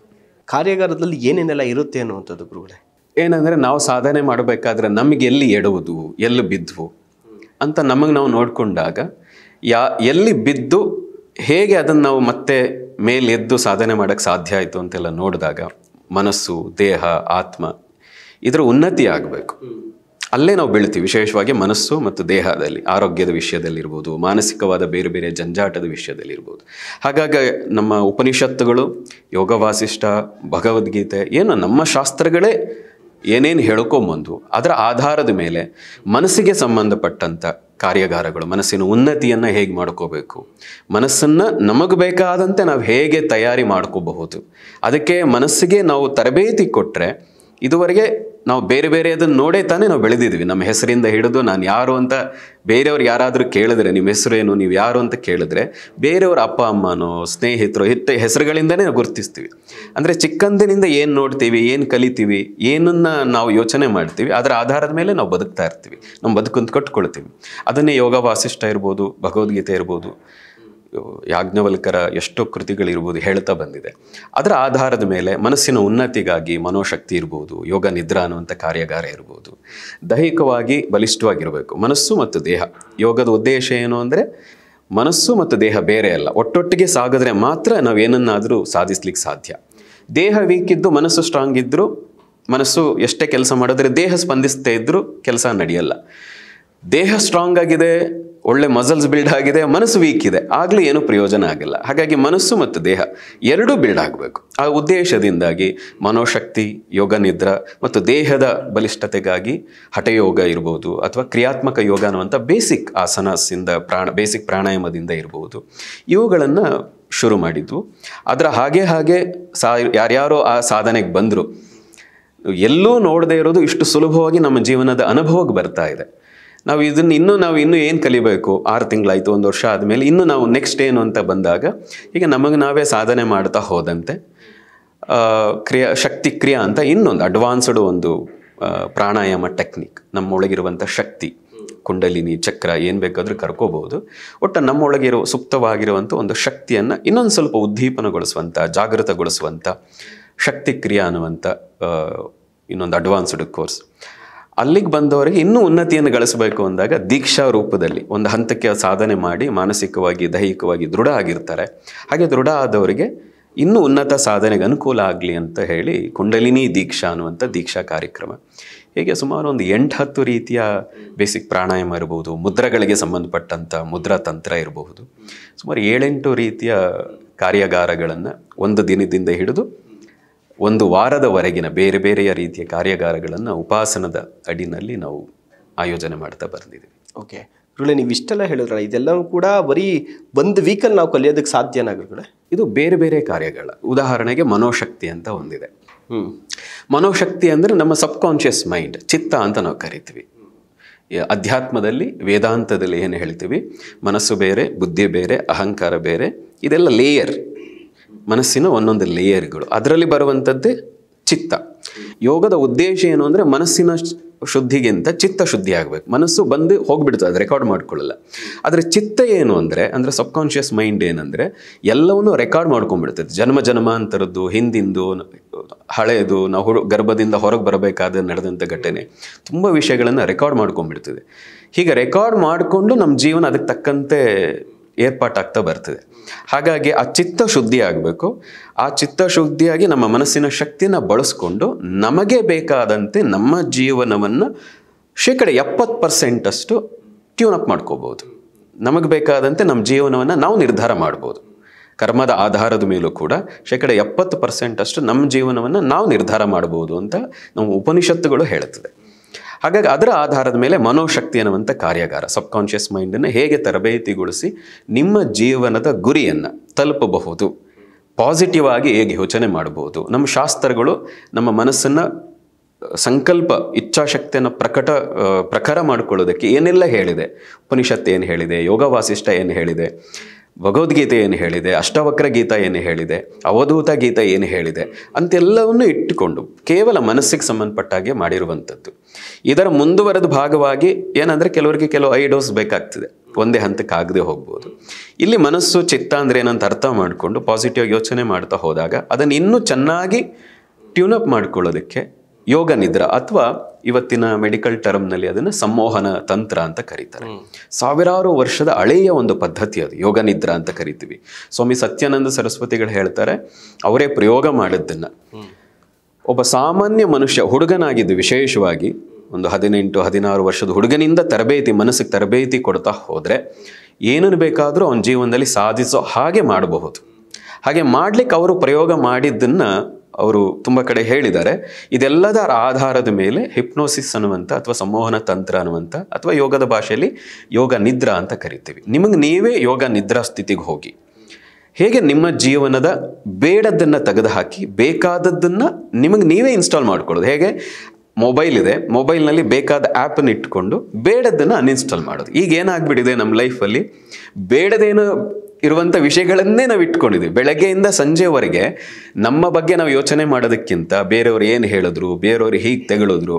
Speaker 2: ಕಾರ್ಯಾಗಾರದಲ್ಲಿ ಏನೇನೆಲ್ಲ ಇರುತ್ತೆ ಅನ್ನುವಂಥದ್ದು ಗುರುಗಳೇ?
Speaker 1: ಏನಂದರೆ, ನಾವು ಸಾಧನೆ ಮಾಡಬೇಕಾದ್ರೆ ನಮಗೆ ಎಲ್ಲಿ ಎಡುವುದು, ಎಲ್ಲಿ ಬಿದ್ವು ಅಂತ ನಮಗೆ ನಾವು ನೋಡಿಕೊಂಡಾಗ, ಎಲ್ಲಿ ಬಿದ್ದು ಹೇಗೆ ಅದನ್ನು ನಾವು ಮತ್ತೆ ಮೇಲೆದ್ದು ಸಾಧನೆ ಮಾಡೋಕ್ಕೆ ಸಾಧ್ಯ ಆಯಿತು ಅಂತೆಲ್ಲ ನೋಡಿದಾಗ ಮನಸ್ಸು, ದೇಹ, ಆತ್ಮ ಇದರ ಉನ್ನತಿ ಆಗಬೇಕು. ಅಲ್ಲೇ ನಾವು ಬೆಳಿತೀವಿ. ವಿಶೇಷವಾಗಿ ಮನಸ್ಸು ಮತ್ತು ದೇಹದಲ್ಲಿ, ಆರೋಗ್ಯದ ವಿಷಯದಲ್ಲಿರ್ಬೋದು, ಮಾನಸಿಕವಾದ ಬೇರೆ ಬೇರೆ ಜಂಜಾಟದ ವಿಷಯದಲ್ಲಿರ್ಬೋದು. ಹಾಗಾಗಿ ನಮ್ಮ ಉಪನಿಷತ್ತುಗಳು, ಯೋಗ ವಾಸಿಷ್ಠ, ಭಗವದ್ಗೀತೆ, ಏನು ನಮ್ಮ ಶಾಸ್ತ್ರಗಳೇ ಏನೇನು ಹೇಳ್ಕೊಂಬಂದು ಅದರ ಆಧಾರದ ಮೇಲೆ ಮನಸ್ಸಿಗೆ ಸಂಬಂಧಪಟ್ಟಂಥ ಕಾರ್ಯಾಗಾರಗಳು, ಮನಸ್ಸಿನ ಉನ್ನತಿಯನ್ನು ಹೇಗೆ ಮಾಡ್ಕೋಬೇಕು, ಮನಸ್ಸನ್ನು ನಮಗೆ ಬೇಕಾದಂತೆ ನಾವು ಹೇಗೆ ತಯಾರಿ ಮಾಡ್ಕೋಬಹುದು, ಅದಕ್ಕೆ ಮನಸ್ಸಿಗೆ ನಾವು ತರಬೇತಿ ಕೊಟ್ಟರೆ, ಇದುವರೆಗೆ ನಾವು ಬೇರೆ ಬೇರೆ ಅದನ್ನು ನೋಡೇ ತಾನೇ ನಾವು ಬೆಳೆದಿದ್ವಿ. ನಮ್ಮ ಹೆಸರಿಂದ ಹಿಡಿದು ನಾನು ಯಾರು ಅಂತ ಬೇರೆಯವ್ರು ಯಾರಾದರೂ ಕೇಳಿದ್ರೆ, ನಿಮ್ಮ ಹೆಸರೇನು, ನೀವು ಯಾರು ಅಂತ ಕೇಳಿದ್ರೆ, ಬೇರೆಯವ್ರ ಅಪ್ಪ ಅಮ್ಮನೋ ಸ್ನೇಹಿತರು ಹೆಸರುಗಳಿಂದನೇ ನಾವು ಗುರುತಿಸ್ತೀವಿ. ಅಂದರೆ ಚಿಕ್ಕಂದಿನಿಂದ ಏನು ನೋಡ್ತೀವಿ, ಏನು ಕಲಿತೀವಿ, ಏನನ್ನು ನಾವು ಯೋಚನೆ ಮಾಡ್ತೀವಿ, ಅದರ ಆಧಾರದ ಮೇಲೆ ನಾವು ಬದುಕ್ತಾ ಇರ್ತೀವಿ, ನಮ್ಮ ಬದುಕನ್ನು ಕಟ್ಕೊಳ್ತೀವಿ. ಅದನ್ನೇ ಯೋಗ ವಾಸಿಷ್ಠ ಇರ್ಬೋದು, ಭಗವದ್ಗೀತೆ ಇರ್ಬೋದು, ಯಾಜ್ಞವಲ್ಕರ ಎಷ್ಟೋ ಕೃತಿಗಳಿರ್ಬೋದು ಹೇಳ್ತಾ ಬಂದಿದೆ. ಅದರ ಆಧಾರದ ಮೇಲೆ ಮನಸ್ಸಿನ ಉನ್ನತಿಗಾಗಿ ಮನೋಶಕ್ತಿ ಇರ್ಬೋದು, ಯೋಗ ನಿದ್ರಾ ಅನ್ನುವಂಥ ಕಾರ್ಯಾಗಾರ ಇರ್ಬೋದು. ದೈಹಿಕವಾಗಿ ಬಲಿಷ್ಠವಾಗಿರಬೇಕು ಮನಸ್ಸು ಮತ್ತು ದೇಹ. ಯೋಗದ ಉದ್ದೇಶ ಏನು ಅಂದರೆ, ಮನಸ್ಸು ಮತ್ತು ದೇಹ ಬೇರೆ ಅಲ್ಲ, ಒಟ್ಟೊಟ್ಟಿಗೆ ಸಾಗಿದ್ರೆ ಮಾತ್ರ ನಾವು ಏನನ್ನಾದರೂ ಸಾಧಿಸ್ಲಿಕ್ಕೆ ಸಾಧ್ಯ. ದೇಹ ವೀಕ್ ಇದ್ದು ಮನಸ್ಸು ಸ್ಟ್ರಾಂಗ್ ಇದ್ದರೂ, ಮನಸ್ಸು ಎಷ್ಟೇ ಕೆಲಸ ಮಾಡಿದ್ರೆ ದೇಹ ಸ್ಪಂದಿಸ್ತೇ ಇದ್ದರೂ ಕೆಲಸ ನಡೆಯಲ್ಲ. ದೇಹ ಸ್ಟ್ರಾಂಗ್ ಆಗಿದೆ, ಒಳ್ಳೆ ಮಸಲ್ಸ್ ಬಿಲ್ಡ್ ಆಗಿದೆ, ಮನಸ್ಸು ವೀಕ್ ಇದೆ, ಆಗಲೂ ಏನೂ ಪ್ರಯೋಜನ ಆಗಿಲ್ಲ. ಹಾಗಾಗಿ ಮನಸ್ಸು ಮತ್ತು ದೇಹ ಎರಡೂ ಬಿಲ್ಡ್ ಆಗಬೇಕು. ಆ ಉದ್ದೇಶದಿಂದಾಗಿ ಮನೋಶಕ್ತಿ, ಯೋಗ ನಿದ್ರಾ ಮತ್ತು ದೇಹದ ಬಲಿಷ್ಠತೆಗಾಗಿ ಹಠಯೋಗ ಇರ್ಬೋದು, ಅಥವಾ ಕ್ರಿಯಾತ್ಮಕ ಯೋಗ ಅನ್ನುವಂಥ ಬೇಸಿಕ್ ಆಸನಸಿಂದ ಬೇಸಿಕ್ ಪ್ರಾಣಾಯಾಮದಿಂದ ಇರ್ಬೋದು, ಇವುಗಳನ್ನು ಶುರು ಮಾಡಿದ್ವು. ಅದರ ಹಾಗೆ ಯಾರ್ಯಾರೋ ಆ ಸಾಧನೆಗೆ ಬಂದರು. ಎಲ್ಲೂ ನೋಡದೇ ಇರೋದು ಇಷ್ಟು ಸುಲಭವಾಗಿ ನಮ್ಮ ಜೀವನದ ಅನುಭವಕ್ಕೆ ಬರ್ತಾ ಇದೆ. ನಾವು ಇನ್ನೂ ಏನು ಕಲಿಬೇಕು, 6 ತಿಂಗಳಾಯಿತು, 1 ವರ್ಷ ಆದಮೇಲೆ ಇನ್ನು ನಾವು ನೆಕ್ಸ್ಟ್ ಏನು ಅಂತ ಬಂದಾಗ, ಈಗ ನಮಗೆ ನಾವೇ ಸಾಧನೆ ಮಾಡ್ತಾ ಹೋದಂತೆ ಶಕ್ತಿ ಕ್ರಿಯಾ ಅಂತ ಇನ್ನೊಂದು ಅಡ್ವಾನ್ಸ್ಡ್ ಒಂದು ಪ್ರಾಣಾಯಾಮ ಟೆಕ್ನಿಕ್, ನಮ್ಮೊಳಗಿರುವಂಥ ಶಕ್ತಿ, ಕುಂಡಲಿನಿ, ಚಕ್ರ ಏನು ಬೇಕಾದರೂ ಕರ್ಕೋಬಹುದು. ಒಟ್ಟು ನಮ್ಮೊಳಗಿರೋ ಸುಪ್ತವಾಗಿರುವಂಥ ಒಂದು ಶಕ್ತಿಯನ್ನು ಇನ್ನೊಂದು ಸ್ವಲ್ಪ ಉದ್ದೀಪನಗೊಳಿಸುವಂಥ, ಜಾಗೃತಗೊಳಿಸುವಂಥ ಶಕ್ತಿ ಕ್ರಿಯಾ ಅನ್ನುವಂಥ ಇನ್ನೊಂದು ಅಡ್ವಾನ್ಸ್ಡ್ ಕೋರ್ಸ್. ಅಲ್ಲಿಗೆ ಬಂದವರಿಗೆ ಇನ್ನೂ ಉನ್ನತಿಯನ್ನು ಗಳಿಸಬೇಕು ಅಂದಾಗ ದೀಕ್ಷಾ ರೂಪದಲ್ಲಿ ಒಂದು ಹಂತಕ್ಕೆ ಸಾಧನೆ ಮಾಡಿ ಮಾನಸಿಕವಾಗಿ, ದೈಹಿಕವಾಗಿ ದೃಢ ಆಗಿರ್ತಾರೆ. ಹಾಗೆ ದೃಢ ಆದವರಿಗೆ ಇನ್ನೂ ಉನ್ನತ ಸಾಧನೆಗೆ ಅನುಕೂಲ ಆಗಲಿ ಅಂತ ಹೇಳಿ ಕುಂಡಲಿನಿ ದೀಕ್ಷಾ ಅನ್ನುವಂಥ ದೀಕ್ಷಾ ಕಾರ್ಯಕ್ರಮ. ಹೀಗೆ ಸುಮಾರು ಒಂದು 8-10 ರೀತಿಯ ಬೇಸಿಕ್ ಪ್ರಾಣಾಯಾಮ ಇರ್ಬೋದು, ಮುದ್ರಗಳಿಗೆ ಸಂಬಂಧಪಟ್ಟಂಥ ಮುದ್ರಾ ತಂತ್ರ ಇರಬಹುದು, ಸುಮಾರು 7-8 ರೀತಿಯ ಕಾರ್ಯಾಗಾರಗಳನ್ನು ಒಂದು ದಿನದಿಂದ ಹಿಡಿದು 1 ವಾರದವರೆಗಿನ ಬೇರೆ ಬೇರೆಯ ರೀತಿಯ ಕಾರ್ಯಾಗಾರಗಳನ್ನು ಉಪಾಸನದ ಅಡಿನಲ್ಲಿ ನಾವು ಆಯೋಜನೆ ಮಾಡ್ತಾ ಬಂದಿದ್ದೀವಿ.
Speaker 2: ಓಕೆ ಗುರುಗಳೇ, ನೀವು ಇಷ್ಟೆಲ್ಲ ಹೇಳಿದ್ರಲ್ಲ, ಇದೆಲ್ಲವೂ ಕೂಡ ಬರೀ ಒಂದು ವೀಕಲ್ಲಿ ನಾವು ಕಲಿಯೋದಕ್ಕೆ ಸಾಧ್ಯನಾ ಗುರುಗಳೇ?
Speaker 1: ಇದು ಬೇರೆ ಬೇರೆ ಕಾರ್ಯಗಳ. ಉದಾಹರಣೆಗೆ ಮನೋಶಕ್ತಿ ಅಂತ ಒಂದಿದೆ. ಮನೋಶಕ್ತಿ ಅಂದರೆ ನಮ್ಮ ಸಬ್ಕಾನ್ಷಿಯಸ್ ಮೈಂಡ್, ಚಿತ್ತ ಅಂತ ನಾವು ಕರಿತೀವಿ. ಅಧ್ಯಾತ್ಮದಲ್ಲಿ, ವೇದಾಂತದಲ್ಲಿ ಏನು ಹೇಳ್ತೀವಿ, ಮನಸ್ಸು ಬೇರೆ, ಬುದ್ಧಿ ಬೇರೆ, ಅಹಂಕಾರ ಬೇರೆ, ಇದೆಲ್ಲ ಲೇಯರ್, ಮನಸ್ಸಿನ ಒಂದೊಂದು ಲೇಯರ್ಗಳು. ಅದರಲ್ಲಿ ಬರುವಂಥದ್ದೇ ಚಿತ್ತ. ಯೋಗದ ಉದ್ದೇಶ ಏನು ಅಂದರೆ ಮನಸ್ಸಿನ ಶುದ್ಧಿಗಿಂತ ಚಿತ್ತ ಶುದ್ಧಿ ಆಗಬೇಕು. ಮನಸ್ಸು ಬಂದು ಹೋಗ್ಬಿಡ್ತದೆ, ಅದು ರೆಕಾರ್ಡ್ ಮಾಡ್ಕೊಳ್ಳಲ್ಲ. ಆದರೆ ಚಿತ್ತ ಏನು ಅಂದರೆ ಸಬ್ಕಾನ್ಷಿಯಸ್ ಮೈಂಡ್ ಏನಂದರೆ ಎಲ್ಲವನ್ನೂ ರೆಕಾರ್ಡ್ ಮಾಡ್ಕೊಂಡ್ಬಿಡ್ತದೆ. ಜನ್ಮಾಂತರದ್ದು, ಹಿಂದಿಂದು, ಹಳೆಯದು, ನಾವು ಗರ್ಭದಿಂದ ಹೊರಗೆ ಬರಬೇಕಾದ ನಡೆದಂಥ ಘಟನೆ, ತುಂಬ ವಿಷಯಗಳನ್ನು ರೆಕಾರ್ಡ್ ಮಾಡ್ಕೊಂಡ್ಬಿಡ್ತದೆ. ಹೀಗೆ ರೆಕಾರ್ಡ್ ಮಾಡಿಕೊಂಡು ನಮ್ಮ ಜೀವನ ಅದಕ್ಕೆ ತಕ್ಕಂತೆ ಏರ್ಪಾಟಾಗ್ತಾ ಬರ್ತದೆ. ಹಾಗಾಗಿ ಆ ಚಿತ್ತ ಶುದ್ಧಿ ಆಗಬೇಕು. ಆ ಚಿತ್ತ ಶುದ್ಧಿಯಾಗಿ ನಮ್ಮ ಮನಸ್ಸಿನ ಶಕ್ತಿನ ಬಳಸ್ಕೊಂಡು ನಮಗೆ ಬೇಕಾದಂತೆ ನಮ್ಮ ಜೀವನವನ್ನು 70% ಟ್ಯೂನಪ್ ಮಾಡ್ಕೋಬೋದು. ನಮಗೆ ಬೇಕಾದಂತೆ ನಮ್ಮ ಜೀವನವನ್ನು ನಾವು ನಿರ್ಧಾರ ಮಾಡ್ಬೋದು. ಕರ್ಮದ ಆಧಾರದ ಮೇಲೂ ಕೂಡ 70% ನಮ್ಮ ಜೀವನವನ್ನು ನಾವು ನಿರ್ಧಾರ ಮಾಡ್ಬೋದು ಅಂತ ನಮ್ಮ ಉಪನಿಷತ್ತುಗಳು ಹೇಳುತ್ತದೆ. ಹಾಗಾಗಿ ಅದರ ಆಧಾರದ ಮೇಲೆ ಮನೋಶಕ್ತಿ ಅನ್ನುವಂಥ ಕಾರ್ಯಾಗಾರ, ಸಬ್ಕಾನ್ಷಿಯಸ್ ಮೈಂಡನ್ನು ಹೇಗೆ ತರಬೇತಿಗೊಳಿಸಿ ನಿಮ್ಮ ಜೀವನದ ಗುರಿಯನ್ನು ತಲುಪಬಹುದು, ಪಾಸಿಟಿವ್ ಆಗಿ ಹೇಗೆ ಯೋಚನೆ ಮಾಡಬಹುದು. ನಮ್ಮ ಶಾಸ್ತ್ರಗಳು ನಮ್ಮ ಮನಸ್ಸನ್ನು ಸಂಕಲ್ಪ, ಇಚ್ಛಾಶಕ್ತಿಯನ್ನು ಪ್ರಖರ ಮಾಡಿಕೊಳ್ಳೋದಕ್ಕೆ ಏನೆಲ್ಲ ಹೇಳಿದೆ, ಉಪನಿಷತ್ತು ಏನು ಹೇಳಿದೆ, ಯೋಗ ವಾಸಿಷ್ಠ ಏನು ಹೇಳಿದೆ, ಭಗವದ್ಗೀತೆ ಏನು ಹೇಳಿದೆ, ಅಷ್ಟವಕ್ರ ಗೀತಾ ಏನು ಹೇಳಿದೆ, ಅವಧೂತ ಗೀತಾ ಏನು ಹೇಳಿದೆ ಅಂತೆಲ್ಲವನ್ನು ಇಟ್ಟುಕೊಂಡು ಕೇವಲ ಮನಸ್ಸಿಗೆ ಸಂಬಂಧಪಟ್ಟಾಗೆ ಮಾಡಿರುವಂಥದ್ದು. ಇದರ ಮುಂದುವರೆದ ಭಾಗವಾಗಿ ಏನಂದರೆ ಕೆಲವರಿಗೆ ಕೆಲವು ಐಡೋಸ್ ಬೇಕಾಗ್ತದೆ, ಒಂದೇ ಹಂತಕ್ಕೆ ಆಗದೆ ಹೋಗ್ಬೋದು. ಇಲ್ಲಿ ಮನಸ್ಸು, ಚಿತ್ತ ಅಂದರೆ ಏನಂತ ಅರ್ಥ ಮಾಡಿಕೊಂಡು ಪಾಸಿಟಿವ್ ಯೋಚನೆ ಮಾಡ್ತಾ ಹೋದಾಗ ಅದನ್ನು ಇನ್ನೂ ಚೆನ್ನಾಗಿ ಟ್ಯೂನಪ್ ಮಾಡ್ಕೊಳ್ಳೋದಕ್ಕೆ ಯೋಗ ನಿದ್ರಾ, ಅಥವಾ ಇವತ್ತಿನ ಮೆಡಿಕಲ್ ಟರ್ಮ್ನಲ್ಲಿ ಅದನ್ನು ಸಂಮೋಹನ ತಂತ್ರ ಅಂತ ಕರೀತಾರೆ. ಸಾವಿರಾರು ವರ್ಷದ ಹಳೆಯ ಒಂದು ಪದ್ಧತಿ ಅದು, ಯೋಗ ನಿದ್ರಾ ಅಂತ ಕರಿತೀವಿ. ಸ್ವಾಮಿ ಸತ್ಯಾನಂದ ಸರಸ್ವತಿಗಳು ಹೇಳ್ತಾರೆ, ಅವರೇ ಪ್ರಯೋಗ ಮಾಡಿದ್ದನ್ನು. ಒಬ್ಬ ಸಾಮಾನ್ಯ ಮನುಷ್ಯ, ಹುಡುಗನಾಗಿದ್ದು ವಿಶೇಷವಾಗಿ ಒಂದು 18-16 ವರ್ಷದ ಹುಡುಗನಿಂದ ಮನಸ್ಸಿಗೆ ತರಬೇತಿ ಕೊಡ್ತಾ ಹೋದರೆ ಏನನ್ನು ಬೇಕಾದರೂ ಅವನ ಜೀವನದಲ್ಲಿ ಸಾಧಿಸೋ ಹಾಗೆ ಮಾಡಬಹುದು. ಹಾಗೆ ಮಾಡಲಿಕ್ಕೆ ಅವರು ಪ್ರಯೋಗ ಮಾಡಿದ್ದನ್ನು ಅವರು ತುಂಬ ಕಡೆ ಹೇಳಿದ್ದಾರೆ. ಇದೆಲ್ಲದರ ಆಧಾರದ ಮೇಲೆ ಹಿಪ್ನೋಸಿಸ್ ಅನ್ನುವಂಥ ಅಥವಾ ಸಂಮೋಹನ ತಂತ್ರ ಅನ್ನುವಂಥ ಅಥವಾ ಯೋಗದ ಭಾಷೆಯಲ್ಲಿ ಯೋಗ ನಿದ್ರಾ ಅಂತ ಕರಿತೀವಿ. ನಿಮಗೆ ನೀವೇ ಯೋಗ ನಿದ್ರಾ ಸ್ಥಿತಿಗೆ ಹೋಗಿ ಹೇಗೆ ನಿಮ್ಮ ಜೀವನದ ಬೇಡದ್ದನ್ನು ತೆಗೆದುಹಾಕಿ ಬೇಕಾದದ್ದನ್ನು ನಿಮಗೆ ನೀವೇ ಇನ್ಸ್ಟಾಲ್ ಮಾಡ್ಕೊಳ್ಳೋದು. ಹೇಗೆ ಮೊಬೈಲ್ ಇದೆ, ಮೊಬೈಲ್ನಲ್ಲಿ ಬೇಕಾದ ಆ್ಯಪನ್ನು ಇಟ್ಕೊಂಡು ಬೇಡದ್ದನ್ನು ಅನ್ಇನ್ಸ್ಟಾಲ್ ಮಾಡೋದು. ಈಗ ಏನಾಗ್ಬಿಟ್ಟಿದೆ ನಮ್ಮ ಲೈಫಲ್ಲಿ, ಬೇಡದೇನು ಇರುವಂಥ ವಿಷಯಗಳನ್ನೇ ನಾವು ಇಟ್ಕೊಂಡಿದ್ದೀವಿ. ಬೆಳಗ್ಗೆಯಿಂದ ಸಂಜೆವರೆಗೆ ನಮ್ಮ ಬಗ್ಗೆ ನಾವು ಯೋಚನೆ ಮಾಡೋದಕ್ಕಿಂತ ಬೇರೆಯವ್ರು ಏನು ಹೇಳಿದ್ರು, ಬೇರೆಯವ್ರು ಹೀಗೆ ತೆಗಳಿದ್ರು,